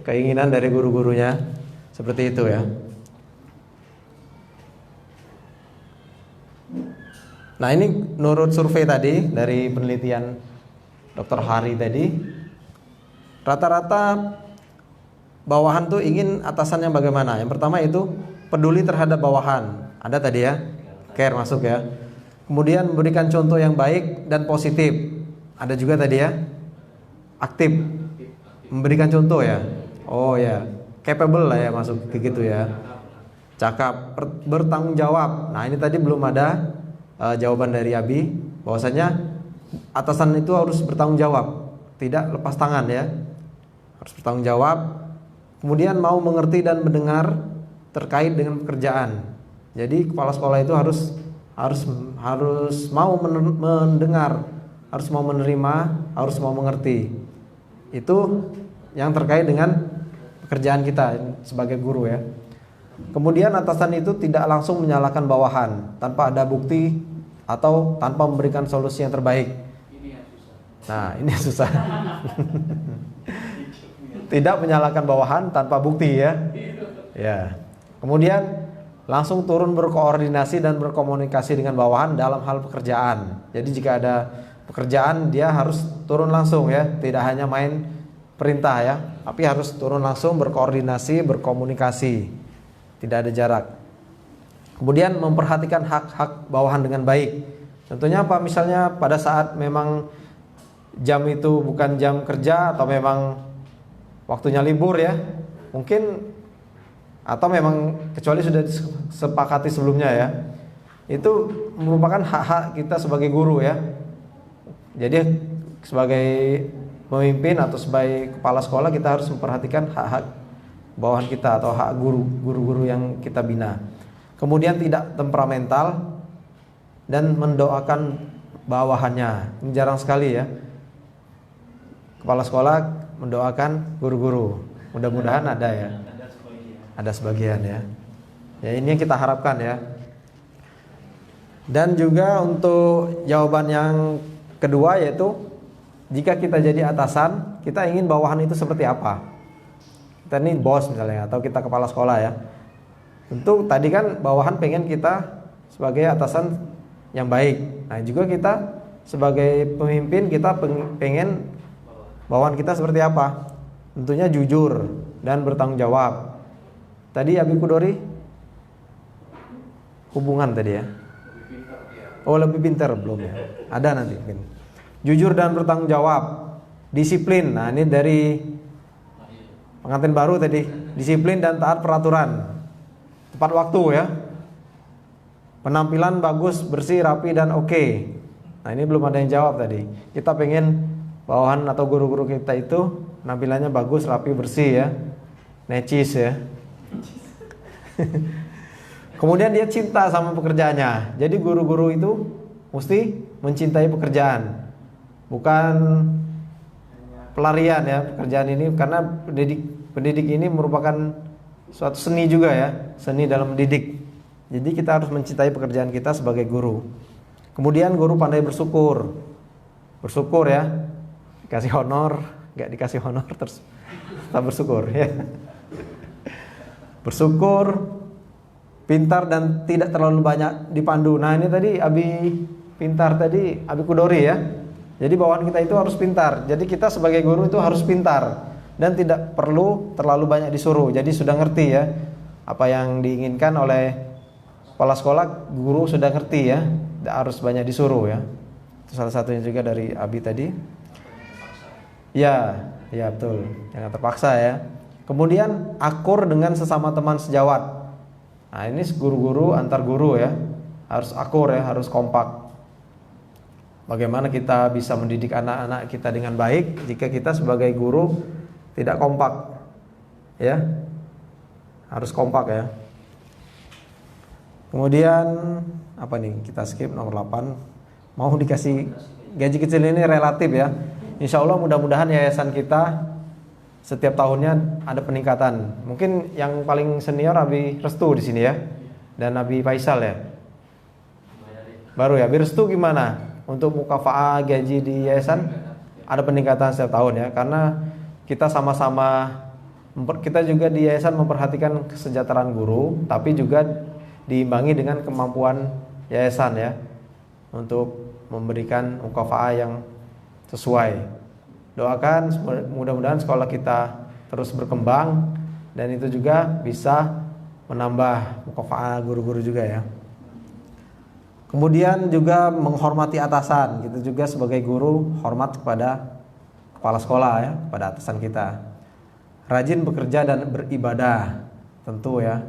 keinginan dari guru-gurunya seperti itu ya. Nah ini menurut survei tadi dari penelitian Dr. Hari tadi, rata-rata bawahan tuh ingin atasannya bagaimana. Yang pertama itu peduli terhadap bawahan, ada tadi ya, care masuk ya. Kemudian memberikan contoh yang baik dan positif, ada juga tadi ya, aktif, memberikan contoh ya. Oh ya, capable lah ya masuk begitu ya. Cakap, bertanggung jawab. Nah ini tadi belum ada jawaban dari Abi, bahwasanya atasan itu harus bertanggung jawab, tidak lepas tangan ya, harus bertanggung jawab. Kemudian mau mengerti dan mendengar terkait dengan pekerjaan. Jadi kepala sekolah itu harus mau mendengar, harus mau menerima, harus mau mengerti. Itu yang terkait dengan pekerjaan kita sebagai guru ya. Kemudian atasan itu tidak langsung menyalahkan bawahan tanpa ada bukti atau tanpa memberikan solusi yang terbaik. Nah, ini susah. Tidak menyalahkan bawahan tanpa bukti ya. Ya. Kemudian langsung turun berkoordinasi dan berkomunikasi dengan bawahan dalam hal pekerjaan. Jadi jika ada pekerjaan dia harus turun langsung ya, tidak hanya main perintah ya, tapi harus turun langsung berkoordinasi, berkomunikasi. Tidak ada jarak. Kemudian memperhatikan hak-hak bawahan dengan baik. Tentunya apa? Misalnya pada saat memang jam itu bukan jam kerja atau memang waktunya libur ya, mungkin atau memang kecuali sudah disepakati sebelumnya ya, itu merupakan hak-hak kita sebagai guru ya. Jadi sebagai pemimpin atau sebagai kepala sekolah kita harus memperhatikan hak-hak bawahan kita atau hak guru-guru yang kita bina. Kemudian tidak temperamental dan mendoakan bawahannya. Ini jarang sekali ya kepala sekolah mendoakan guru-guru. Mudah-mudahan ada ya. Ada sebagian ya. Ya ini yang kita harapkan ya. Dan juga untuk jawaban yang kedua yaitu jika kita jadi atasan, kita ingin bawahan itu seperti apa? Kita ini bos misalnya atau kita kepala sekolah ya. Tentu tadi kan bawahan pengen kita sebagai atasan yang baik. Nah juga kita sebagai pemimpin kita pengen bawahan kita seperti apa? Tentunya jujur dan bertanggung jawab. Tadi Abi Kudori hubungan tadi ya. Oh lebih pintar belum ya? Ada nanti mungkin. Jujur dan bertanggung jawab. Disiplin. Nah ini dari Pengantin baru tadi, disiplin dan taat peraturan. Tepat waktu ya. Penampilan bagus, bersih, rapi dan oke. Nah, ini belum ada yang jawab tadi. Kita pengen bawahan atau guru-guru kita itu penampilannya bagus, rapi, bersih ya. Necis ya. Kemudian dia cinta sama pekerjaannya. Jadi guru-guru itu mesti mencintai pekerjaan. Bukan pelarian ya pekerjaan ini, karena pendidik ini merupakan suatu seni juga ya, seni dalam mendidik. Jadi kita harus mencintai pekerjaan kita sebagai guru. Kemudian guru pandai bersyukur. Bersyukur ya. Dikasih honor, enggak dikasih honor terus tetap bersyukur ya. Bersyukur, pintar dan tidak terlalu banyak dipandu. Nah, ini tadi Abi pintar tadi, Abi Kudori ya. Jadi bawahan kita itu harus pintar. Jadi kita sebagai guru itu harus pintar dan tidak perlu terlalu banyak disuruh. Jadi sudah ngerti ya apa yang diinginkan oleh kepala sekolah, guru sudah ngerti ya. Tidak harus banyak disuruh ya. Itu salah satunya juga dari Abi tadi. Ya, ya betul. Jangan terpaksa ya. Kemudian akur dengan sesama teman sejawat. Nah, ini guru-guru antar guru ya. Harus akur ya, harus kompak. Bagaimana kita bisa mendidik anak-anak kita dengan baik jika kita sebagai guru tidak kompak ya, harus kompak ya. Kemudian apa nih, kita skip nomor 8. Mau dikasih gaji kecil ini relatif ya. Insya Allah mudah-mudahan yayasan kita setiap tahunnya ada peningkatan. Mungkin yang paling senior Abi Restu di sini ya, dan Abi Faisal ya. Baru ya, Abi Restu gimana? Untuk mukafa'ah gaji di yayasan ada peningkatan setiap tahun ya, karena kita sama-sama, kita juga di yayasan memperhatikan kesejahteraan guru, tapi juga diimbangi dengan kemampuan yayasan ya, untuk memberikan mukafa'ah yang sesuai. Doakan mudah-mudahan sekolah kita terus berkembang dan itu juga bisa menambah mukafa'ah guru-guru juga ya. Kemudian juga menghormati atasan. Kita juga sebagai guru hormat kepada kepala sekolah ya, pada atasan kita. Rajin bekerja dan beribadah, tentu ya.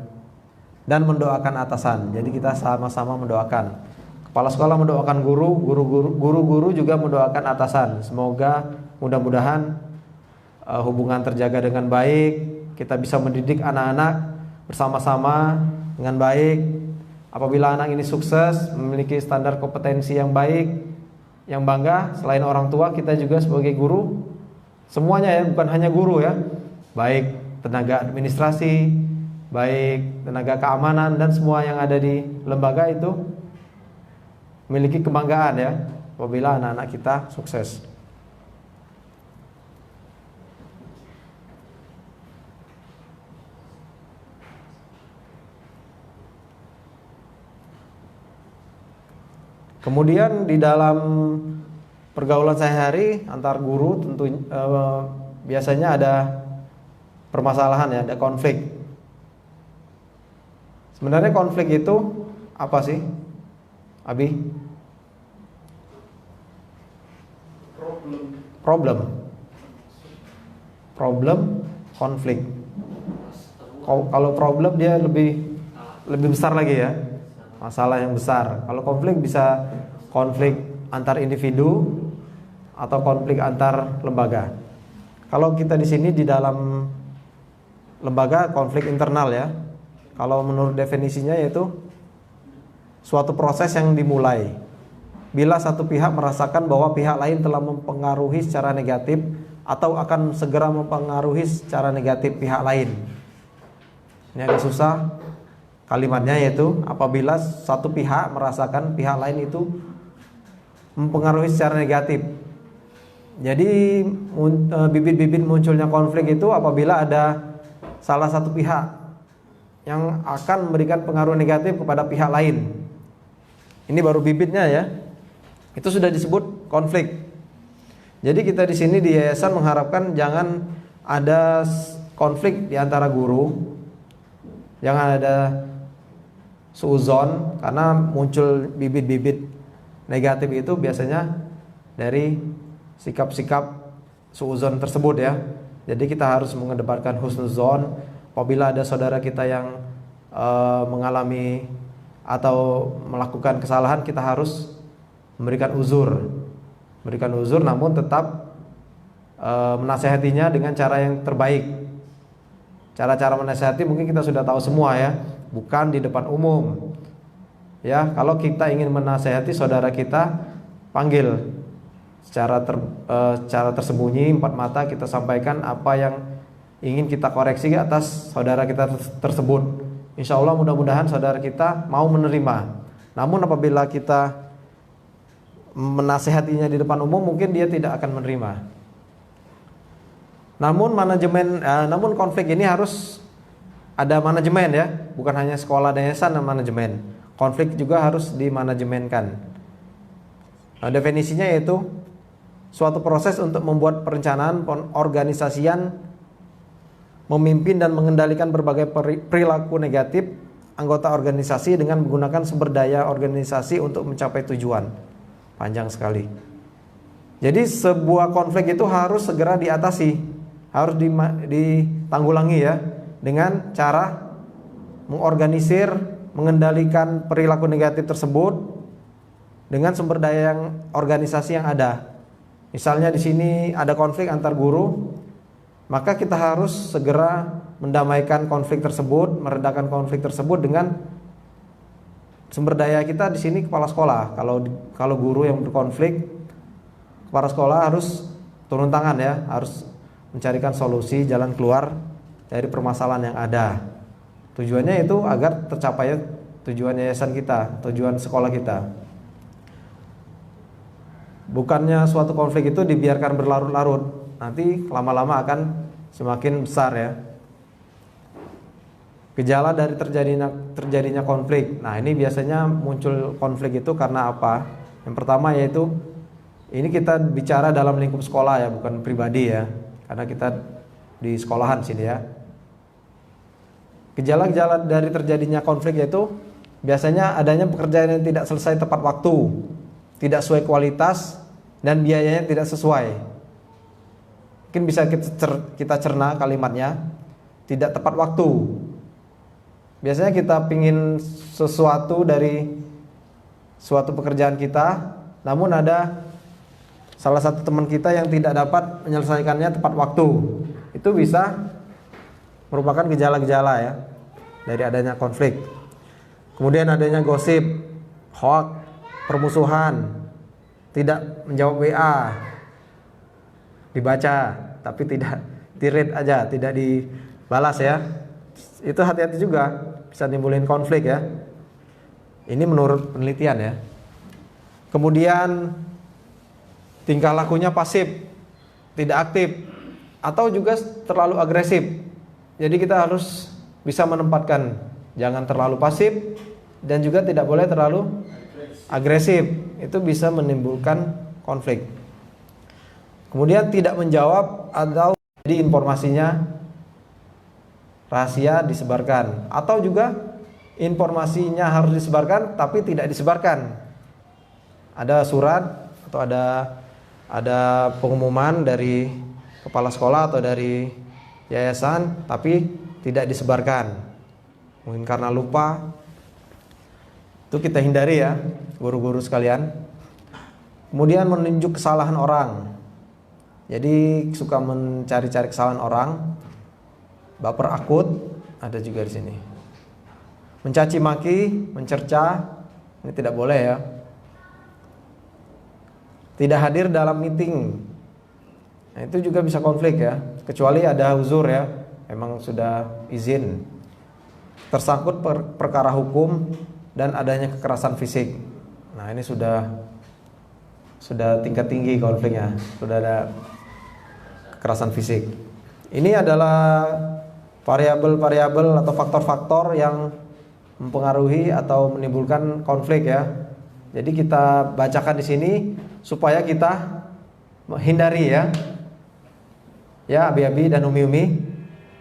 Dan mendoakan atasan. Jadi kita sama-sama mendoakan. Kepala sekolah mendoakan guru, guru-guru juga mendoakan atasan. Semoga mudah-mudahan hubungan terjaga dengan baik, kita bisa mendidik anak-anak bersama-sama dengan baik. Apabila anak ini sukses, memiliki standar kompetensi yang baik, yang bangga, selain orang tua, kita juga sebagai guru, semuanya ya, bukan hanya guru ya, baik tenaga administrasi, baik tenaga keamanan, dan semua yang ada di lembaga itu memiliki kebanggaan ya, apabila anak-anak kita sukses. Kemudian di dalam pergaulan sehari-hari antar guru tentu biasanya ada permasalahan ya, ada konflik. Sebenarnya konflik itu apa sih, Abi? Problem, konflik. Kalau problem dia lebih besar lagi ya, masalah yang besar. Kalau konflik bisa konflik antar individu atau konflik antar lembaga. Kalau kita di sini di dalam lembaga, konflik internal ya. Kalau menurut definisinya yaitu suatu proses yang dimulai bila satu pihak merasakan bahwa pihak lain telah mempengaruhi secara negatif atau akan segera mempengaruhi secara negatif pihak lain. Ini agak susah kalimatnya, yaitu apabila satu pihak merasakan pihak lain itu mempengaruhi secara negatif. Jadi bibit-bibit munculnya konflik itu apabila ada salah satu pihak yang akan memberikan pengaruh negatif kepada pihak lain. Ini baru bibitnya ya. Itu sudah disebut konflik. Jadi kita di sini di yayasan mengharapkan jangan ada konflik di antara guru. Jangan ada suuzon, karena muncul bibit-bibit negatif itu biasanya dari sikap-sikap suuzon tersebut ya. Jadi kita harus mengedepankan husnuzon. Apabila ada saudara kita yang mengalami atau melakukan kesalahan, kita harus memberikan uzur. Memberikan uzur, namun tetap menasehatinya dengan cara yang terbaik. Cara-cara menasehati mungkin kita sudah tahu semua ya, bukan di depan umum. Ya, kalau kita ingin menasehati saudara kita, panggil secara tersembunyi, empat mata, kita sampaikan apa yang ingin kita koreksi atas saudara kita tersebut. Insya Allah mudah-mudahan saudara kita mau menerima. Namun apabila kita menasehatinya di depan umum, mungkin dia tidak akan menerima. Namun konflik ini harus ada manajemen ya, bukan hanya sekolah dan yayasan dan manajemen. Konflik juga harus dimanajemenkan. Nah, definisinya yaitu suatu proses untuk membuat perencanaan organisasian, memimpin dan mengendalikan berbagai perilaku negatif anggota organisasi dengan menggunakan sumber daya organisasi untuk mencapai tujuan. Panjang sekali. Jadi sebuah konflik itu harus segera diatasi, harus ditanggulangi ya, dengan cara mengorganisir, mengendalikan perilaku negatif tersebut dengan sumber daya yang organisasi yang ada. Misalnya di sini ada konflik antar guru, maka kita harus segera mendamaikan konflik tersebut, meredakan konflik tersebut dengan sumber daya kita di sini kepala sekolah. Kalau guru yang berkonflik, kepala sekolah harus turun tangan ya, harus mencarikan solusi jalan keluar dari permasalahan yang ada. Tujuannya itu agar tercapai tujuan yayasan kita, tujuan sekolah kita. Bukannya suatu konflik itu dibiarkan berlarut-larut, nanti lama-lama akan semakin besar ya. Gejala dari terjadinya konflik. Nah, ini biasanya muncul konflik itu karena apa? Yang pertama yaitu, ini kita bicara dalam lingkup sekolah ya, bukan pribadi ya, karena kita di sekolahan sini ya. Gejala-gejala dari terjadinya konflik yaitu biasanya adanya pekerjaan yang tidak selesai tepat waktu, tidak sesuai kualitas, dan biayanya tidak sesuai. Mungkin bisa kita cerna kalimatnya, tidak tepat waktu. Biasanya kita pingin sesuatu dari suatu pekerjaan kita, namun ada salah satu teman kita yang tidak dapat menyelesaikannya tepat waktu. Itu bisa merupakan gejala-gejala ya dari adanya konflik. Kemudian adanya gosip, hoax, permusuhan, tidak menjawab WA, dibaca tapi tidak di-read aja, tidak dibalas ya. Itu hati-hati juga, bisa nimbulin konflik ya. Ini menurut penelitian ya. Kemudian tingkah lakunya pasif, tidak aktif, atau juga terlalu agresif. Jadi kita harus bisa menempatkan, jangan terlalu pasif dan juga tidak boleh terlalu agresif. Itu bisa menimbulkan konflik. Kemudian tidak menjawab atau jadi informasinya rahasia disebarkan, atau juga informasinya harus disebarkan tapi tidak disebarkan. Ada surat atau ada pengumuman dari kepala sekolah atau dari yayasan tapi tidak disebarkan, mungkin karena lupa. Itu kita hindari ya, guru-guru sekalian. Kemudian menunjuk kesalahan orang. Jadi suka mencari-cari kesalahan orang, baper akut, ada juga di sini. Mencaci maki, mencerca, ini tidak boleh ya. Tidak hadir dalam meeting. Nah, itu juga bisa konflik ya, kecuali ada uzur ya, emang sudah izin. Tersangkut perkara hukum dan adanya kekerasan fisik. Nah, ini sudah tingkat tinggi konfliknya, sudah ada kekerasan fisik. Ini adalah variabel-variabel atau faktor-faktor yang mempengaruhi atau menimbulkan konflik ya. Jadi kita bacakan di sini supaya kita menghindari ya. Ya, Abi-abi dan Umi-umi,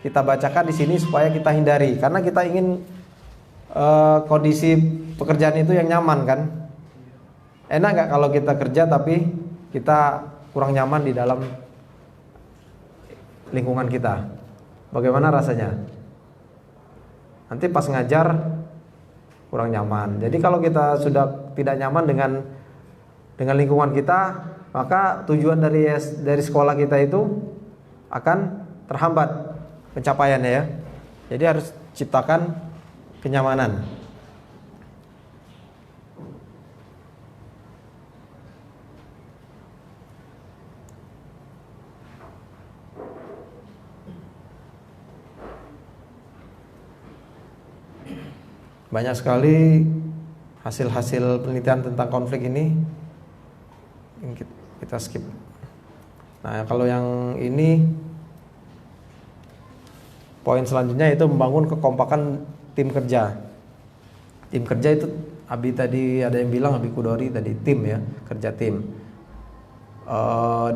kita bacakan di sini supaya kita hindari, karena kita ingin kondisi pekerjaan itu yang nyaman kan. Enak nggak kalau kita kerja tapi kita kurang nyaman di dalam lingkungan kita. Bagaimana rasanya? Nanti pas ngajar kurang nyaman. Jadi kalau kita sudah tidak nyaman dengan lingkungan kita, maka tujuan dari sekolah kita itu akan terhambat pencapaiannya ya. Jadi harus ciptakan kenyamanan. Banyak sekali hasil-hasil penelitian tentang konflik ini kita skip. Nah, kalau yang ini poin selanjutnya itu membangun kekompakan tim kerja. Tim kerja itu Abi tadi ada yang bilang, Abi Kudori tadi, tim ya, kerja tim.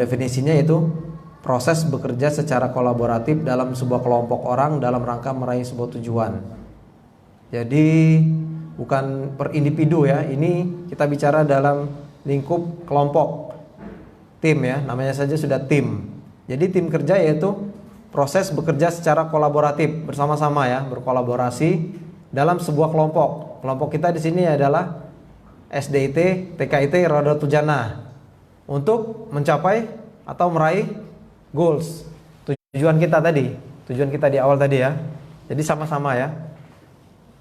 Definisinya itu proses bekerja secara kolaboratif dalam sebuah kelompok orang dalam rangka meraih sebuah tujuan. Jadi bukan per individu ya, ini kita bicara dalam lingkup kelompok, tim ya, namanya saja sudah tim. Jadi tim kerja yaitu proses bekerja secara kolaboratif, bersama-sama ya, berkolaborasi dalam sebuah kelompok. Kelompok kita di sini adalah SDIT, TKIT, Rodatul Jannah, untuk mencapai atau meraih goals, tujuan kita di awal tadi ya. Jadi sama-sama ya.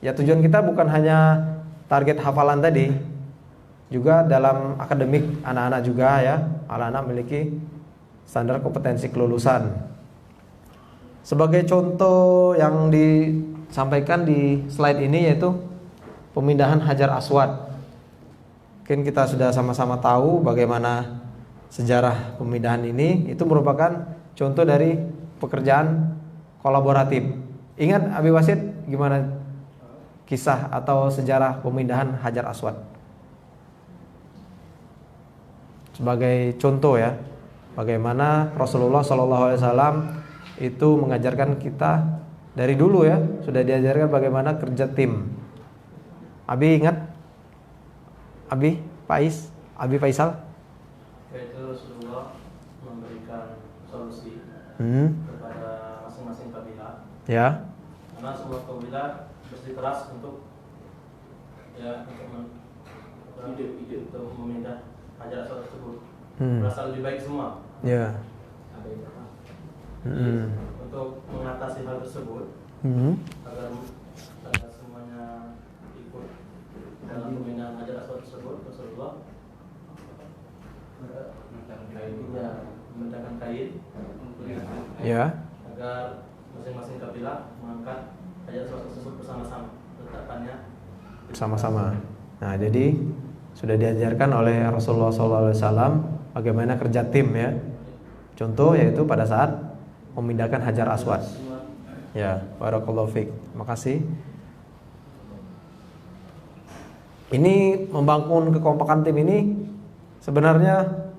Ya, tujuan kita bukan hanya target hafalan tadi, juga dalam akademik anak-anak juga ya. Anak-anak memiliki standar kompetensi kelulusan. Sebagai contoh yang disampaikan di slide ini yaitu pemindahan Hajar Aswad. Mungkin kita sudah sama-sama tahu bagaimana sejarah pemindahan ini. Itu merupakan contoh dari pekerjaan kolaboratif. Ingat Abi Wasid gimana kisah atau sejarah pemindahan Hajar Aswad? Sebagai contoh ya, bagaimana Rasulullah SAW itu mengajarkan kita dari dulu ya, sudah diajarkan bagaimana kerja tim. Abi ingat? Abi Faisal? Yaitu Rasulullah memberikan solusi kepada masing-masing kabilah. Ya. Karena semua kabilah bersikeras untuk untuk memindah Hajar Aswad tersebut. Merasa lebih baik semua. Ya. Untuk mengatasi hal tersebut, agar semuanya ikut dalam pemindahan Hajar Aswad tersebut, Rasulullah memindahkan kain Ya. agar masing-masing kabilah mengangkat Hajar Aswad tersebut bersama-sama, letakkannya Bersama-sama. Nah, jadi sudah diajarkan oleh Rasulullah SAW bagaimana kerja tim ya. Contoh yaitu pada saat memindahkan Hajar Aswad. Ya, barakallahu fiik. Makasih. Ini membangun kekompakan tim ini sebenarnya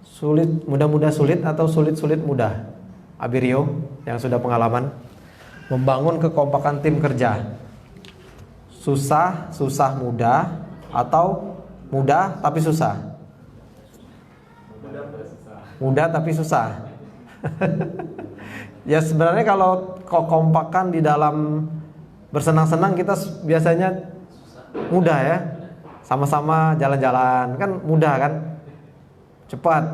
sulit, mudah-mudah sulit atau sulit-sulit mudah. Abi Rio yang sudah pengalaman membangun kekompakan tim kerja. Susah mudah atau mudah tapi susah? Mudah tapi susah. Ya sebenarnya kalau kekompakan di dalam bersenang-senang kita biasanya mudah ya. Sama-sama jalan-jalan kan mudah kan? Cepat.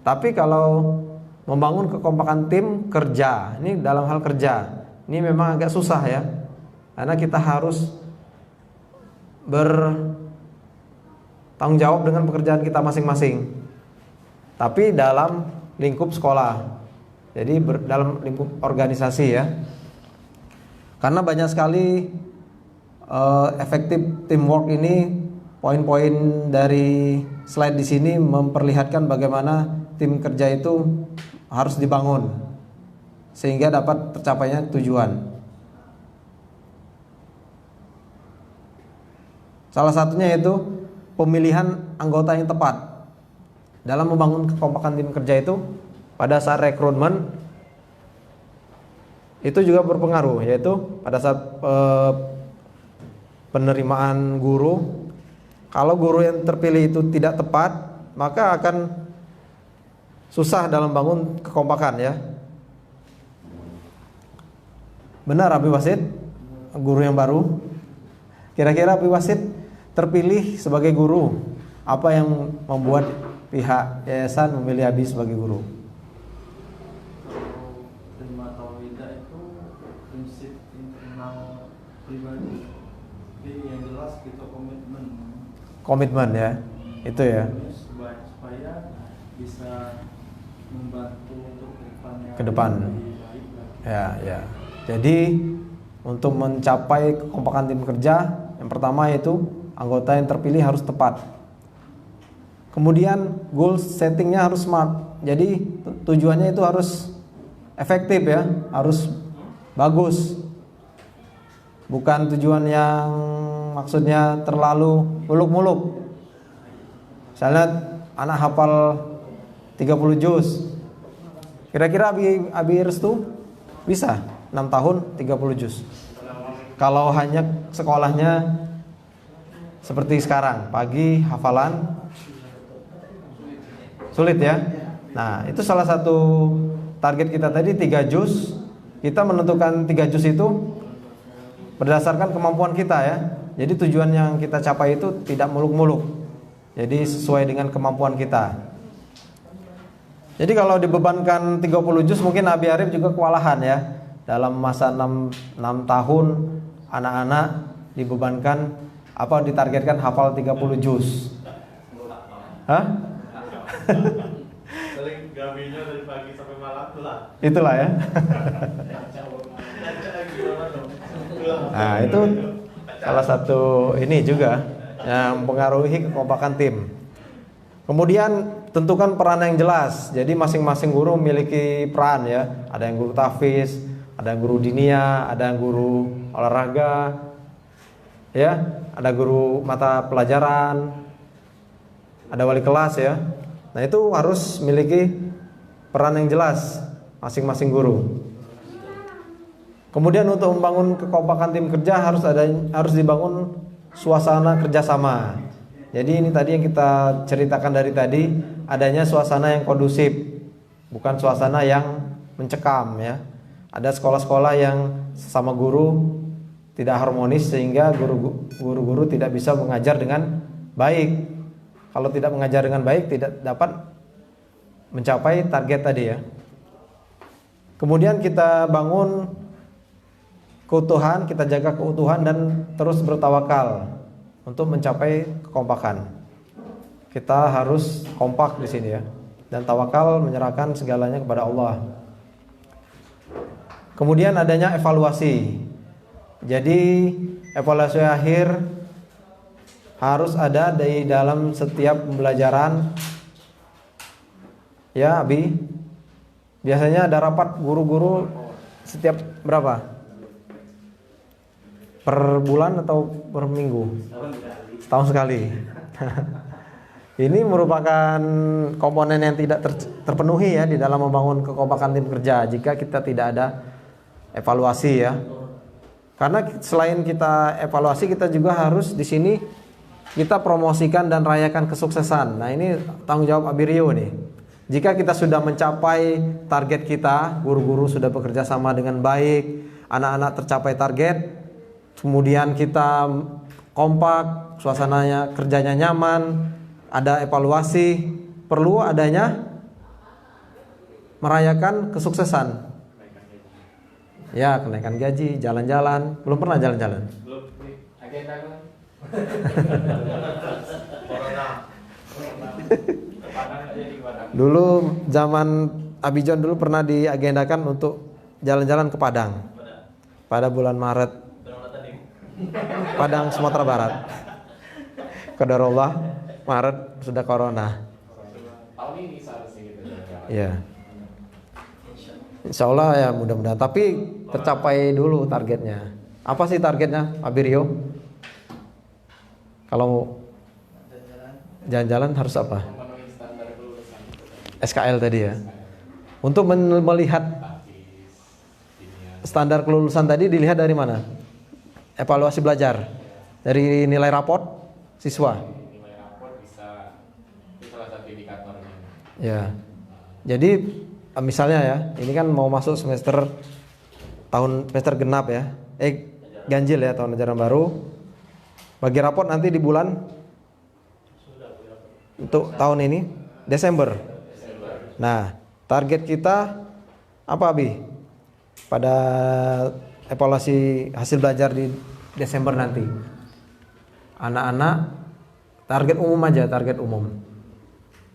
Tapi kalau membangun kekompakan tim kerja, ini dalam hal kerja, ini memang agak susah ya. Karena kita harus bertanggung jawab dengan pekerjaan kita masing-masing. Tapi dalam lingkup sekolah. Jadi dalam lingkup organisasi ya. Karena banyak sekali efektif teamwork ini, poin-poin dari slide di sini memperlihatkan bagaimana tim kerja itu harus dibangun sehingga dapat tercapainya tujuan. Salah satunya yaitu pemilihan anggota yang tepat. Dalam membangun kekompakan tim kerja itu pada saat rekrutmen itu juga berpengaruh, yaitu pada saat penerimaan guru. Kalau guru yang terpilih itu tidak tepat, maka akan susah dalam bangun kekompakan ya. Benar Abi Wasid, guru yang baru. Kira-kira Abi Wasid terpilih sebagai guru, apa yang membuat pihak yayasan memilih Abi sebagai guru? Kalau terima tauhidah itu prinsip internal pribadi. Tapi yang jelas kita Komitmen ya, itu ya. supaya bisa membantu untuk kedepannya Ke depan. lebih baik lagi. Ya. Jadi untuk mencapai kekompakan tim kerja, yang pertama yaitu anggota yang terpilih harus tepat. Kemudian goal settingnya harus smart. Jadi tujuannya itu harus efektif ya, harus bagus. Bukan tujuan yang maksudnya terlalu muluk-muluk. Misalnya anak hafal 30 juz. Kira-kira Abi Restu bisa 6 tahun 30 juz. Kalau hanya sekolahnya seperti sekarang, pagi hafalan sulit ya. Nah, itu salah satu target kita tadi 3 juz. Kita menentukan 3 juz itu berdasarkan kemampuan kita ya. Jadi tujuan yang kita capai itu tidak muluk-muluk. Jadi sesuai dengan kemampuan kita. Jadi kalau dibebankan 30 juz mungkin Abi Arif juga kewalahan ya. Dalam masa 6 tahun anak-anak dibebankan apa ditargetkan hafal 30 juz. Hah? Paling gabinya dari pagi sampai malam lah. Itulah ya. Nah, itu salah satu ini juga yang mempengaruhi kekompakan tim. Kemudian tentukan peran yang jelas. Jadi masing-masing guru memiliki peran ya. Ada yang guru tahfiz, ada yang guru dinia, ada yang guru olahraga, ya, ada guru mata pelajaran, ada wali kelas ya. Nah, itu harus memiliki peran yang jelas masing-masing guru. Kemudian untuk membangun kekompakan tim kerja harus dibangun suasana kerjasama. Jadi ini tadi yang kita ceritakan dari tadi, adanya suasana yang kondusif, bukan suasana yang mencekam ya. Ada sekolah-sekolah yang sesama guru tidak harmonis sehingga guru-guru tidak bisa mengajar dengan baik. Kalau tidak mengajar dengan baik tidak dapat mencapai target tadi ya. Kemudian kita bangun keutuhan, kita jaga keutuhan dan terus bertawakal untuk mencapai kekompakan. Kita harus kompak di sini ya. Dan tawakal menyerahkan segalanya kepada Allah. Kemudian adanya evaluasi. Jadi evaluasi akhir harus ada di dalam setiap pembelajaran. Ya, Abi. Biasanya ada rapat guru-guru setiap berapa? Per bulan atau per minggu? Setahun sekali. Ini merupakan komponen yang tidak terpenuhi ya di dalam membangun kekompakan tim kerja jika kita tidak ada evaluasi ya. Karena selain kita evaluasi, kita juga harus di sini kita promosikan dan rayakan kesuksesan. Nah, ini tanggung jawab Abi Rio nih. Jika kita sudah mencapai target kita, guru-guru sudah bekerja sama dengan baik, anak-anak tercapai target, kemudian kita kompak, suasananya kerjanya nyaman, ada evaluasi, perlu adanya merayakan kesuksesan. Ya, kenaikan gaji, jalan-jalan. Belum pernah jalan-jalan? Belum nih agenda kan? Corona. Padang aja di Padang. Dulu zaman Abijon dulu pernah diagendakan untuk jalan-jalan ke Padang pada bulan Maret. Padang Sumatera Barat. Qadarullah Maret sudah corona. Tahun ini seharusnya gitu. Ya. Insya Allah ya mudah-mudahan. Tapi tercapai dulu targetnya. Apa sih targetnya Abi Rio? Kalau jalan-jalan harus apa? Memenuhi standar kelulusan. SKL tadi ya. Untuk melihat standar kelulusan tadi dilihat dari mana? Evaluasi belajar. Dari nilai raport siswa. Nilai rapor bisa itu salah satu indikatornya. Ya. Jadi misalnya ya, ini kan mau masuk semester tahun semester genap ya. Ganjil ya, tahun ajaran baru. Bagi rapot nanti di bulan untuk tahun ini Desember. Nah, target kita apa, Abi? Pada evaluasi hasil belajar di Desember nanti. Anak-anak target umum aja, target umum.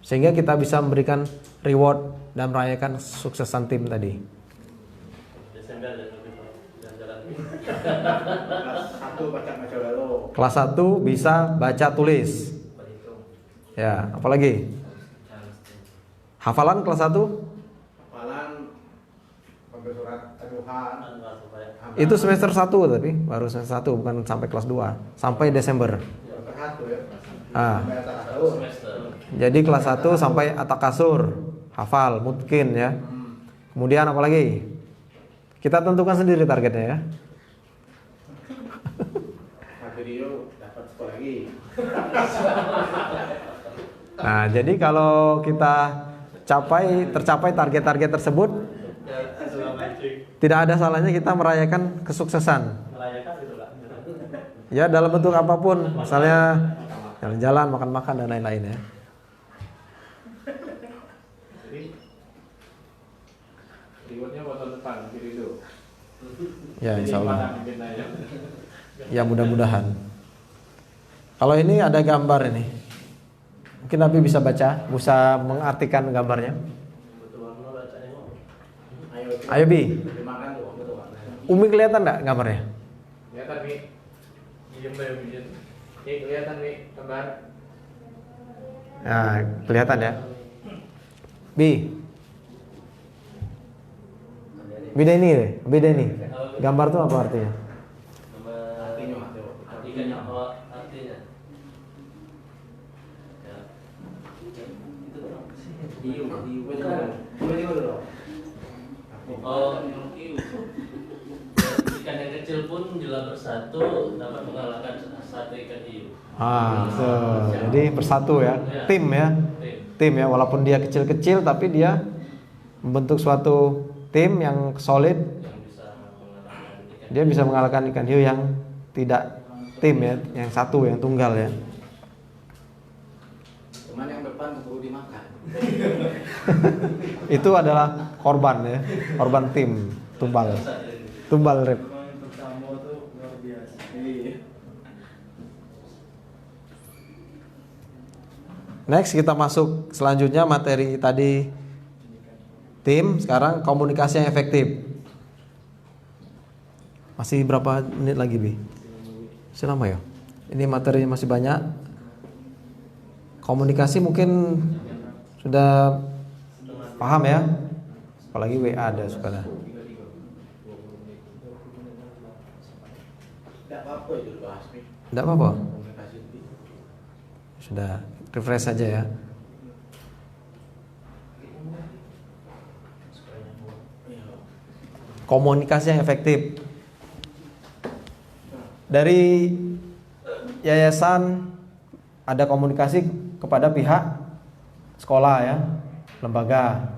Sehingga kita bisa memberikan reward dan merayakan suksesan tim tadi. Desember jalan-jalan. Kelas 1 bisa baca tulis. Ya, apalagi? Hafalan kelas 1? Hafalan sampai surat Tuhan. Itu semester 1 tapi baru semester 1 bukan sampai kelas 2, sampai Desember. Semester 1 ya. Ah. Sampai atas satu. Jadi kelas 1 sampai atakasur, hafal, mungkin ya. Kemudian apa lagi? Kita tentukan sendiri targetnya ya. Material dapat sekolah lagi. Nah, jadi kalau kita tercapai target-target tersebut, tidak ada salahnya kita merayakan kesuksesan. Merayakan gitu lah. Ya, dalam bentuk apapun, misalnya jalan-jalan, makan-makan dan lain-lain ya. Jadi rewardnya buat tahun depan nanti itu. Ya, insya Allah. Ya. Ya, mudah-mudahan. Kalau ini ada gambar ini, mungkin Nabi bisa baca, bisa mengartikan gambarnya. Ayo Bi, Umi kelihatan nggak gambarnya? Kelihatan nih. Diam deh, diam. Nih kelihatan nih gambar. Nah, kelihatan ya. Bi, beda ini deh, beda ini. Gambar tuh apa artinya? Artinya apa? Artinya. Ya. Oh, ikan yang kecil pun bila bersatu dapat mengalahkan satu ikan hiu. Jadi bersatu ya, tim ya, tim ya. Walaupun dia kecil-kecil, tapi dia membentuk suatu tim yang solid. Dia bisa mengalahkan ikan hiu yang tidak tim ya, yang satu, yang tunggal ya. Cuman yang depan keburu dimakan. Itu adalah korban ya, korban tim tumbal rep. Pertama tuh luar biasa. Next kita masuk selanjutnya materi tadi tim, sekarang komunikasi yang efektif. Masih berapa menit lagi Bi? Masih lama ya? Ini materinya masih banyak. Komunikasi mungkin sudah paham ya? Apalagi WA ada suka ada. Tidak apa-apa itu bahas nih. Tidak apa-apa. Komunikasi itu. Sudah refresh saja ya. Komunikasi yang efektif. Dari yayasan ada komunikasi kepada pihak sekolah ya, lembaga,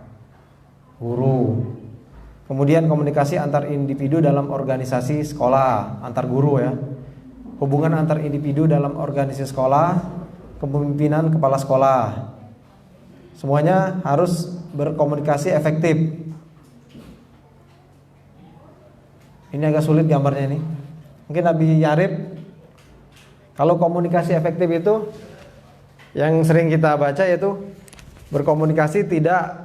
guru. Kemudian komunikasi antar individu dalam organisasi sekolah, antar guru ya. Hubungan antar individu dalam organisasi sekolah, kepemimpinan kepala sekolah. Semuanya harus berkomunikasi efektif. Ini agak sulit gambarnya ini. Mungkin Nabi Yarib, kalau komunikasi efektif itu yang sering kita baca yaitu berkomunikasi tidak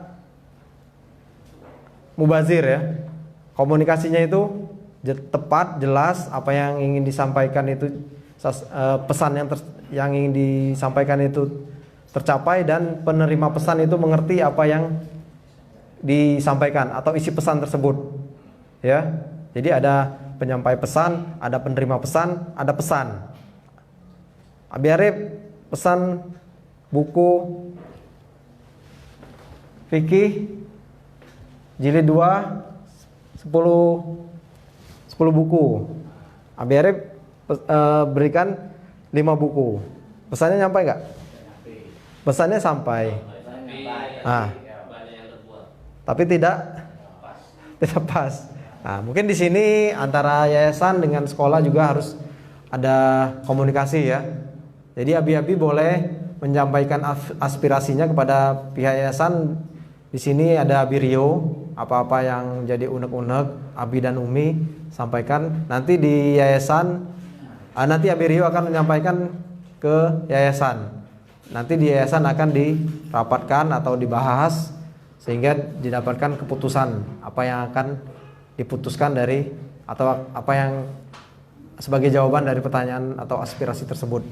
mubazir ya. Komunikasinya itu tepat, jelas, apa yang ingin disampaikan itu pesan yang ingin disampaikan itu tercapai dan penerima pesan itu mengerti apa yang disampaikan atau isi pesan tersebut. Ya. Jadi ada penyampai pesan, ada penerima pesan, ada pesan. Abi Arif pesan buku fikih jilid 2 10 buku. Abi Arif berikan 5 buku. Pesannya nyampai enggak? Pesannya sampai. Tapi tidak pas. Nah, mungkin di sini antara yayasan dengan sekolah juga harus ada komunikasi ya. Jadi Abi-Abi boleh menyampaikan aspirasinya kepada pihak yayasan. Di sini ada Abi Rio, apa-apa yang jadi unek-unek Abi dan Umi sampaikan. Nanti di yayasan, nanti Abi Rio akan menyampaikan ke yayasan. Nanti di yayasan akan dirapatkan atau dibahas sehingga didapatkan keputusan apa yang akan diputuskan dari atau apa yang sebagai jawaban dari pertanyaan atau aspirasi tersebut.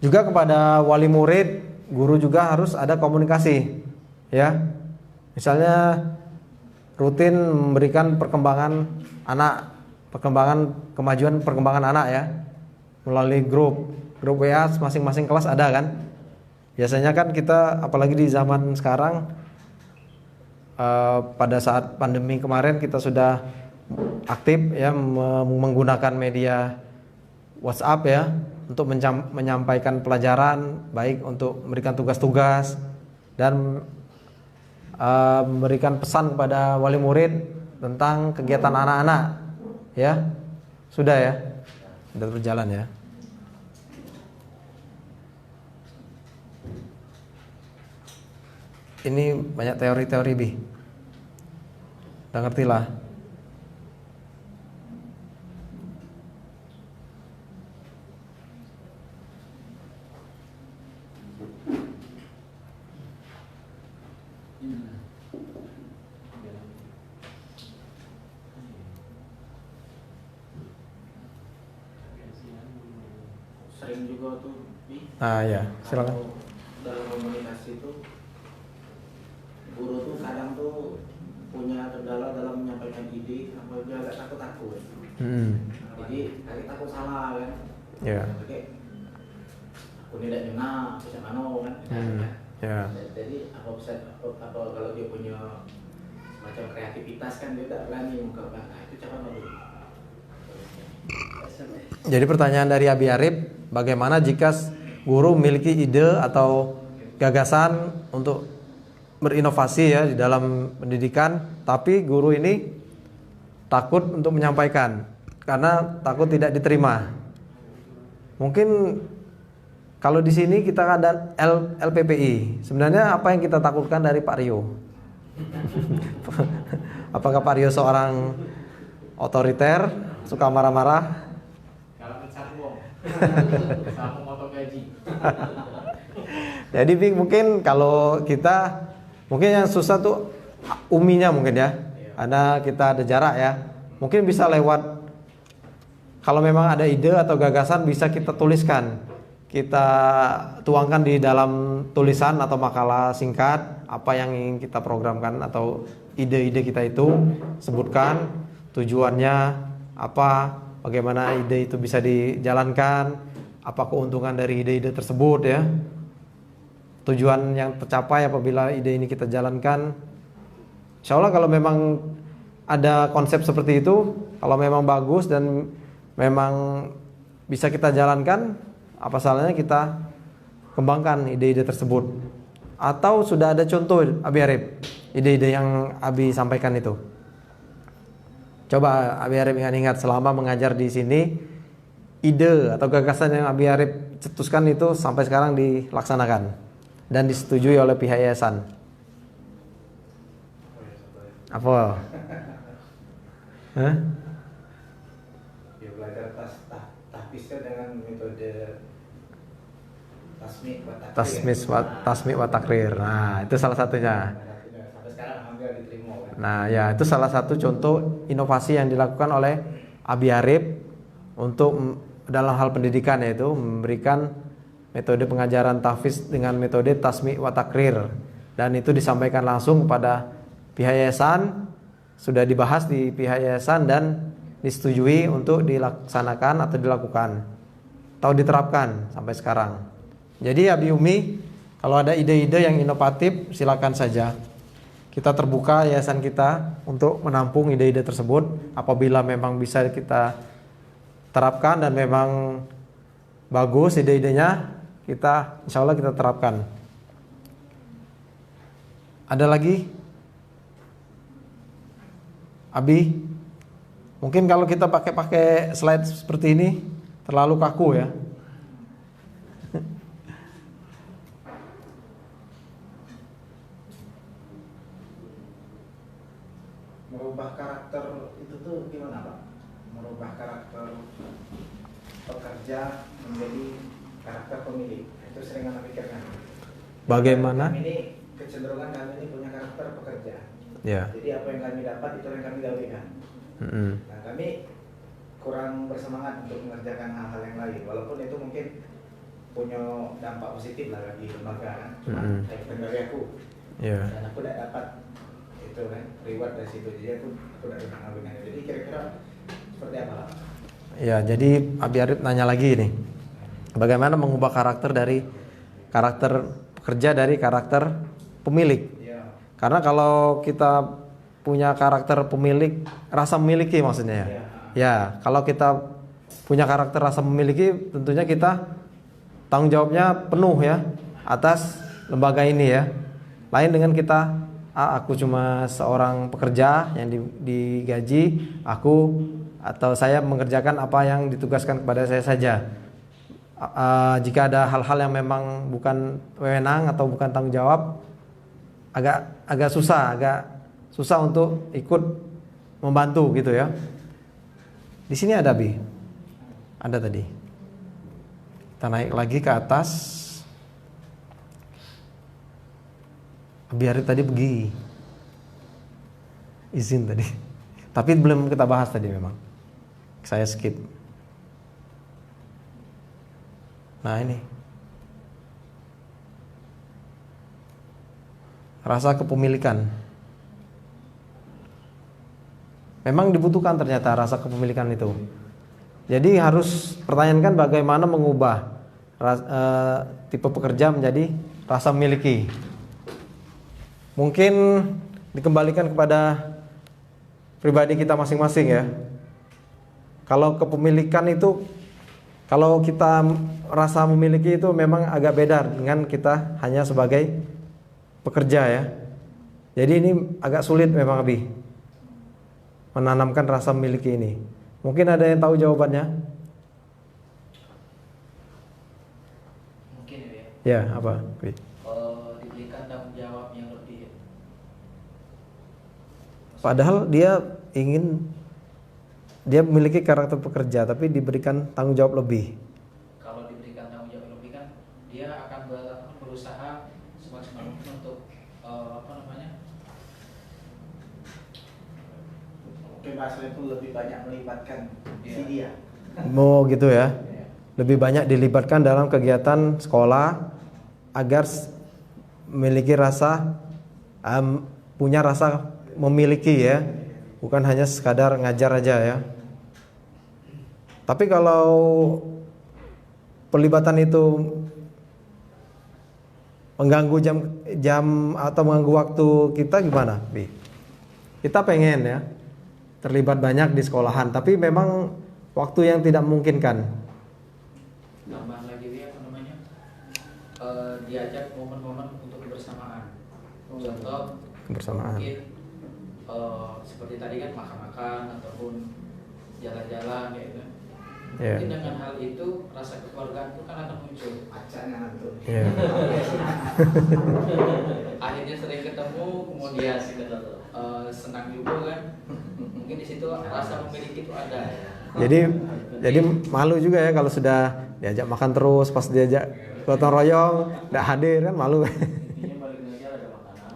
Juga kepada wali murid, guru juga harus ada komunikasi, ya. Misalnya rutin memberikan perkembangan anak, kemajuan perkembangan anak ya, melalui grup WA masing-masing kelas ada kan. Biasanya kan kita apalagi di zaman sekarang, pada saat pandemi kemarin kita sudah aktif ya menggunakan media WhatsApp ya untuk menyampaikan pelajaran, baik untuk memberikan tugas-tugas dan memberikan pesan kepada wali murid tentang kegiatan anak-anak ya. Sudah ya, sudah berjalan ya. Ini banyak teori-teori Bi. Udah ngerti lah. Sering juga tuh, Ah ya, silakan. kalau dalam komunikasi itu guru tuh kadang tuh punya kendala dalam menyampaikan ide, apa dia agak takut-takut. Jadi takut salah kan. Ya. Oke. Aku tidak nyena, bisa mano kan. Ya. Jadi apa kalau dia punya macam kreativitas kan dia tidak berani mengungkapkan. Nah, itu cara dulu. Jadi pertanyaan dari Abi Arif, bagaimana jika guru memiliki ide atau gagasan untuk berinovasi ya di dalam pendidikan, tapi guru ini takut untuk menyampaikan karena takut tidak diterima. Mungkin kalau di sini kita ada LPPI. Sebenarnya apa yang kita takutkan dari Pak Rio? Apakah Pak Rio seorang otoriter, suka marah-marah? Kalau mencari uang, sama motong gaji. Jadi mungkin kalau kita mungkin yang susah tuh uminya mungkin ya. Karena kita ada jarak ya. Mungkin bisa lewat, kalau memang ada ide atau gagasan bisa kita tuliskan. Kita tuangkan di dalam tulisan atau makalah singkat apa yang ingin kita programkan atau ide-ide kita itu, sebutkan tujuannya apa, bagaimana ide itu bisa dijalankan, apa keuntungan dari ide-ide tersebut ya. Tujuan yang tercapai apabila ide ini kita jalankan. Insya Allah kalau memang ada konsep seperti itu, kalau memang bagus dan memang bisa kita jalankan, apa salahnya kita kembangkan ide-ide tersebut. Atau sudah ada contoh Abi Arif, ide-ide yang Abi sampaikan itu. Coba Abi Arif ingat selama mengajar di sini, ide atau gagasan yang Abi Arif cetuskan itu sampai sekarang dilaksanakan dan disetujui oleh pihak yayasan. Apa? Hah? Ya belajar tahfiznya dengan metode Tasmi' wa takrir. Nah, itu salah satunya. Sampai sekarang hampir diterima kan. Nah, ya itu salah satu contoh inovasi yang dilakukan oleh Abi Arif untuk dalam hal pendidikan, yaitu memberikan metode pengajaran tahfiz dengan metode tasmi' wa takrir, dan itu disampaikan langsung kepada pihak yayasan, sudah dibahas di pihak yayasan dan disetujui untuk dilaksanakan atau dilakukan atau diterapkan sampai sekarang. Jadi Abi Umi, kalau ada ide-ide yang inovatif silakan saja. Kita terbuka yayasan kita untuk menampung ide-ide tersebut. Apabila memang bisa kita terapkan dan memang bagus ide-idenya, kita insya Allah kita terapkan. Ada lagi? Abi, mungkin kalau kita pakai slide seperti ini terlalu kaku ya. Merubah karakter itu tuh gimana Pak? Merubah karakter pekerja menjadi karakter pemilik, itu sering Anda pikirkan. Bagaimana? Kami ini kecenderungan kami ini punya karakter pekerja. Ya. Jadi apa yang kami dapat itu yang kami gawekan. Nah kami kurang bersemangat untuk mengerjakan hal-hal yang lain, walaupun itu mungkin punya dampak positif lah bagi lembaga kan. Cuma kayak pegawai aku, Ya. dan aku tidak dapat itu kan reward dari situ, jadi aku tidak bisa ngawinnya. Jadi kira-kira seperti apa lah? Ya, jadi Abi Arif nanya lagi nih. Bagaimana mengubah karakter dari karakter pekerja dari karakter pemilik? Ya. Karena kalau kita punya karakter pemilik, rasa memiliki maksudnya ya. Ya, kalau kita punya karakter rasa memiliki, tentunya kita tanggung jawabnya penuh ya atas lembaga ini ya. Lain dengan kita, aku cuma seorang pekerja yang digaji, atau saya mengerjakan apa yang ditugaskan kepada saya saja. Jika ada hal-hal yang memang bukan wewenang atau bukan tanggung jawab, agak susah untuk ikut membantu gitu ya. Di sini ada Bi, ada tadi. Kita naik lagi ke atas. Biar tadi pergi izin tadi, tapi belum kita bahas tadi memang. Saya skip. Nah ini rasa kepemilikan. Memang dibutuhkan ternyata rasa kepemilikan itu. Jadi harus pertanyakan bagaimana mengubah tipe pekerja menjadi rasa memiliki. Mungkin dikembalikan kepada pribadi kita masing-masing ya. Kalau kepemilikan itu, kalau kita rasa memiliki itu memang agak beda dengan kita hanya sebagai pekerja ya. Jadi ini agak sulit memang Abi menanamkan rasa memiliki ini. Mungkin ada yang tahu jawabannya? Mungkin ya. Ya, apa? Abi? Diberikan tanggung jawab yang lebih. Padahal dia memiliki karakter pekerja tapi diberikan tanggung jawab lebih. Kalau diberikan tanggung jawab lebih kan dia akan berusaha semaksimal mungkin untuk Mungkin bahasa itu lebih banyak melibatkan si dia. Mau gitu ya. Lebih banyak dilibatkan dalam kegiatan sekolah agar memiliki rasa punya rasa memiliki ya. Bukan hanya sekadar ngajar aja ya. Tapi kalau pelibatan itu mengganggu jam atau mengganggu waktu kita gimana, Bi? Kita pengen ya terlibat banyak di sekolahan, tapi memang waktu yang tidak memungkinkan. Tambah lagi diajak momen-momen untuk kebersamaan. Contoh Kebersamaan. mungkin seperti tadi kan makan-makan ataupun jalan-jalan gitu. Yeah. Mungkin dengan hal itu rasa kekeluargaan itu kan akan muncul. Acaknya nanti. Yeah. Akhirnya sering ketemu, kemudian senang juga kan. Mungkin di situ rasa memiliki itu ada. Jadi malu juga ya kalau sudah diajak makan terus, pas diajak gotong royong nggak hadir kan malu. Ini balik lagi ada makanan.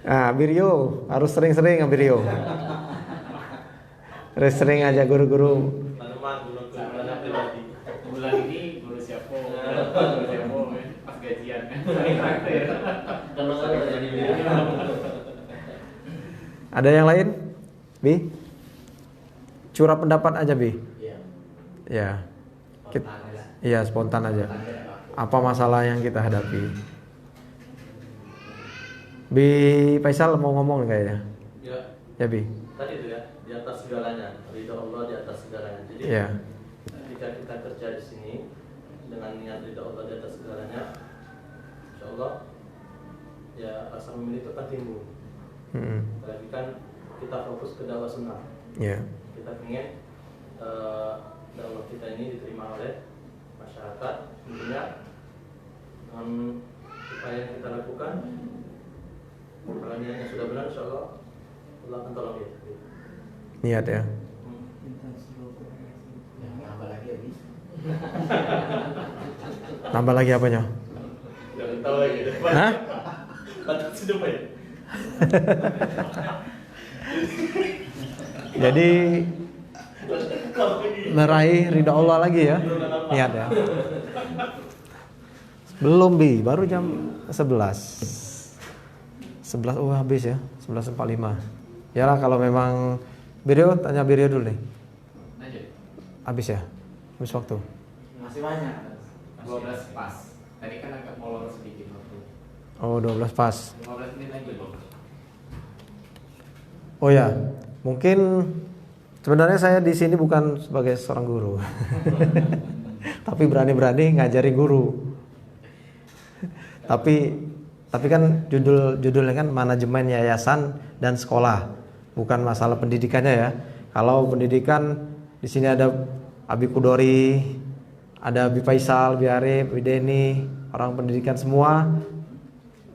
Nah, Biryo harus sering-sering Biryo. Sering aja guru-guru. Tanaman guru pribadi. Bulan ini guru siapa? Guru siapa? Pas gajian kan. Kalau saya jadi Ada yang lain? Bi? Curah pendapat aja Bi. Iya. Ya. Iya, spontan aja. Apa masalah yang kita hadapi? Bi Faisal mau ngomong kayaknya. Ya, Ya Bi. tadi itu ya, di atas segalanya, ridho Allah di atas segalanya. Jadi Ya. ketika kita kerja di sini dengan niat ridho Allah di atas segalanya, insya Allah ya rasa memilih itu akan timbul. Apalagi kan kita fokus ke dakwah sunnah. Ya. Kita ingin dakwah kita ini diterima oleh masyarakat. Tentunya dengan upaya yang kita lakukan, kalau niatnya sudah benar, insya Allah Allah akan tolong dia. Niat ya. Nambah lagi ya bisa. Tambah lagi apanya? Jangan tahu lagi deh. Hah? Batas hidup ya. Jadi meraih ridha Allah lagi ya. Niat ya. Belum Bi, baru jam 11. 11 habis ya. 11.45. Ya lah kalau memang Birio, tanya Birio dulu nih. Lanjut. Habis ya? Habis waktu. Masih banyak. 12 pas. Tadi kan agak molor sedikit waktu. Oh, 12 pas. 15 menit lagi loh. Oh ya, mungkin sebenarnya saya di sini bukan sebagai seorang guru. Tapi berani-berani ngajari guru. Tapi kan judulnya kan manajemen yayasan dan sekolah, bukan masalah pendidikannya ya. Kalau pendidikan di sini ada Abi Kudori, ada Abi Faisal, Abi Arif, Abi Deni, orang pendidikan semua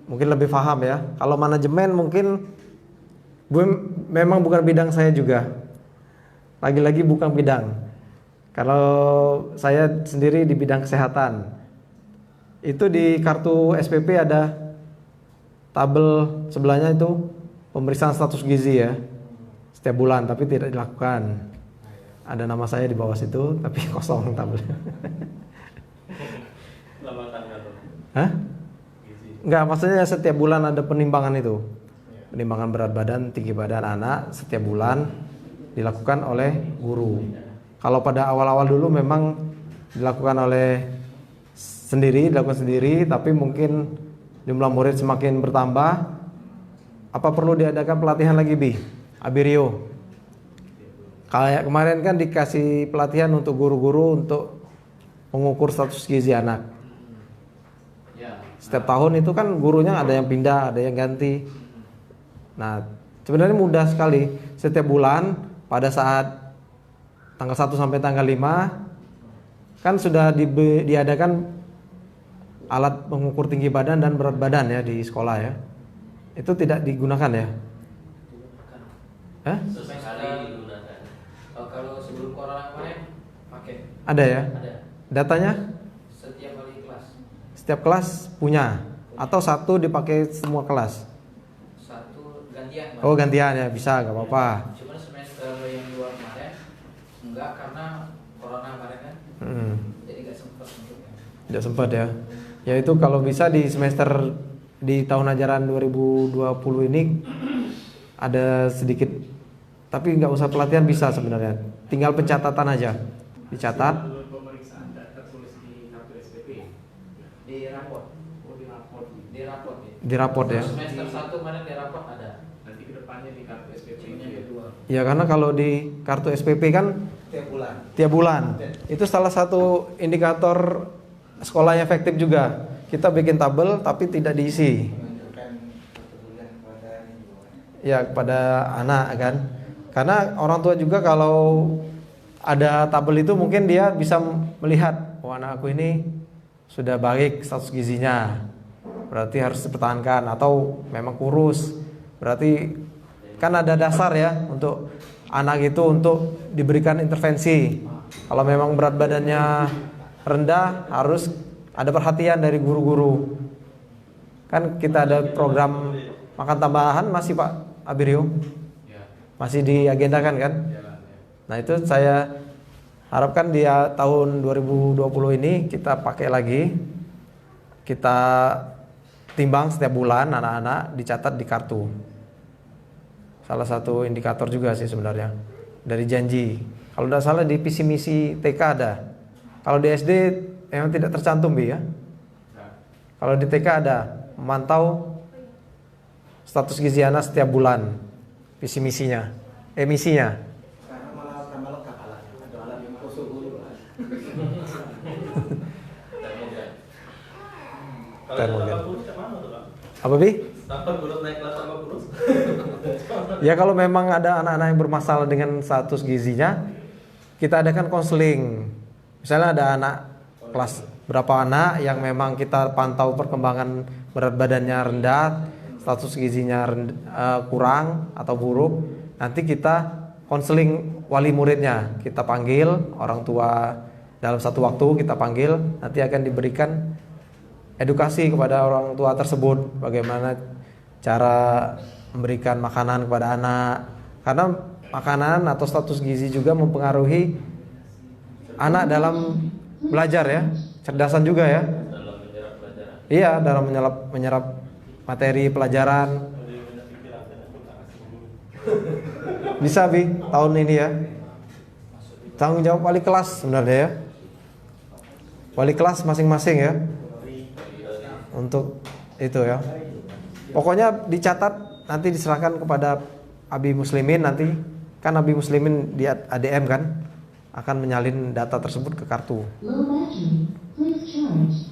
mungkin lebih paham ya. Kalau manajemen mungkin memang bukan bidang saya juga. Lagi-lagi bukan bidang. Kalau saya sendiri di bidang kesehatan. Itu di kartu SPP ada tabel sebelahnya itu pemeriksaan status gizi ya. Setiap bulan tapi tidak dilakukan. Ada nama saya di bawah situ tapi kosong tabelnya. Lama tanggal. Hah? Enggak, maksudnya setiap bulan ada penimbangan itu. Penimbangan berat badan, tinggi badan anak setiap bulan dilakukan oleh guru. Kalau pada awal-awal dulu memang dilakukan dilakukan sendiri, tapi mungkin jumlah murid semakin bertambah. Apa perlu diadakan pelatihan lagi, Bi? Abirio. Kayak kemarin kan dikasih pelatihan untuk guru-guru untuk mengukur status gizi anak. Setiap tahun itu kan gurunya ada yang pindah, ada yang ganti. Nah, sebenarnya mudah sekali. Setiap bulan pada saat tanggal 1 sampai tanggal 5 kan sudah diadakan alat mengukur tinggi badan dan berat badan ya di sekolah ya. Itu tidak digunakan ya? Hah? Sesekali digunakan. Kalau sebelum corona kemarin pakai. Ada ya? Ada. Datanya? Setiap kali kelas. Setiap kelas punya atau satu dipakai semua kelas? Satu gantian. Pak. Oh gantian ya, bisa, gak apa-apa. Cuma semester yang luar kemarin enggak karena corona kemarin kan. Jadi enggak sempat untuk. Tidak sempat ya. Ya itu kalau bisa di semester di tahun ajaran 2020 ini ada sedikit, tapi nggak usah pelatihan bisa sebenarnya. Tinggal pencatatan aja, dicatat. Pemeriksaan tertulis di kartu SPP. Di raport. Oh, di raport. Di raport ya. Di raport ya. Semester 1 kemarin di raport ada. Nanti kedepannya di kartu SPP Yang kedua. Ya karena kalau di kartu SPP kan tiap bulan. Itu salah satu indikator sekolahnya efektif juga. Kita bikin tabel tapi tidak diisi. Ya kepada anak kan. Karena orang tua juga kalau ada tabel itu mungkin dia bisa melihat, oh anak aku ini sudah baik status gizinya, berarti harus dipertahankan. Atau memang kurus, berarti kan ada dasar ya untuk anak itu untuk diberikan intervensi. Kalau memang berat badannya rendah harus ada perhatian dari guru-guru. Kan kita ada program makan tambahan masih Pak Abirio? Masih diagendakan kan? Nah itu saya harapkan di tahun 2020 ini kita pakai lagi. Kita timbang setiap bulan anak-anak dicatat di kartu. Salah satu indikator juga sih sebenarnya. Dari janji. Kalau tidak salah di visi misi TK ada. Kalau di SD memang tidak tercantum Bi ya. Kalau di TK ada memantau status gizi anak setiap bulan, visi misinya, misinya. Sekarang malah tambah lengkap alatnya. Ada alat yang khusus guru. Kalau 80 cak mana tuh, Pak? Apa Bi? Tanpa kurus naik kelas tanpa kurus. Ya kalau memang ada anak-anak yang bermasalah dengan status gizinya, kita adakan konseling. Misalnya ada anak kelas berapa anak yang memang kita pantau perkembangan berat badannya rendah, status gizinya kurang atau buruk, nanti kita konseling wali muridnya. Kita panggil orang tua dalam satu waktu, kita panggil, nanti akan diberikan edukasi kepada orang tua tersebut bagaimana cara memberikan makanan kepada anak, karena makanan atau status gizi juga mempengaruhi anak dalam belajar ya, cerdasan juga ya. Dalam menyerap pelajaran. Iya, dalam menyerap materi pelajaran. Bisa Bi, tahun ini ya. Tanggung jawab wali kelas sebenarnya ya. Wali kelas masing-masing ya. Untuk itu ya. Pokoknya dicatat, nanti diserahkan kepada Abi Muslimin nanti. Kan Abi Muslimin di ADM kan akan menyalin data tersebut ke kartu. Low battery. Please charge.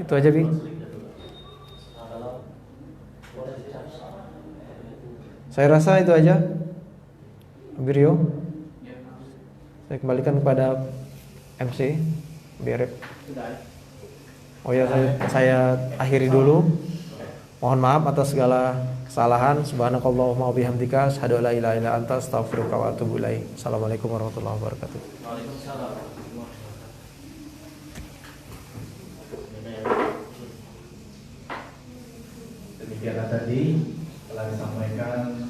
Itu aja Bi. Saya rasa itu aja. Abi Rio. Saya kembalikan kepada MC Berep. Oh ya, saya akhiri dulu. Mohon maaf atas segala kesalahan. Subhanakallahumma wa bihamdika asyhadu an la ilaha illa anta astaghfiruka wa atubu ilaik. Assalamualaikum warahmatullahi wabarakatuh. Waalaikumsalam. Demikianlah tadi telah disampaikan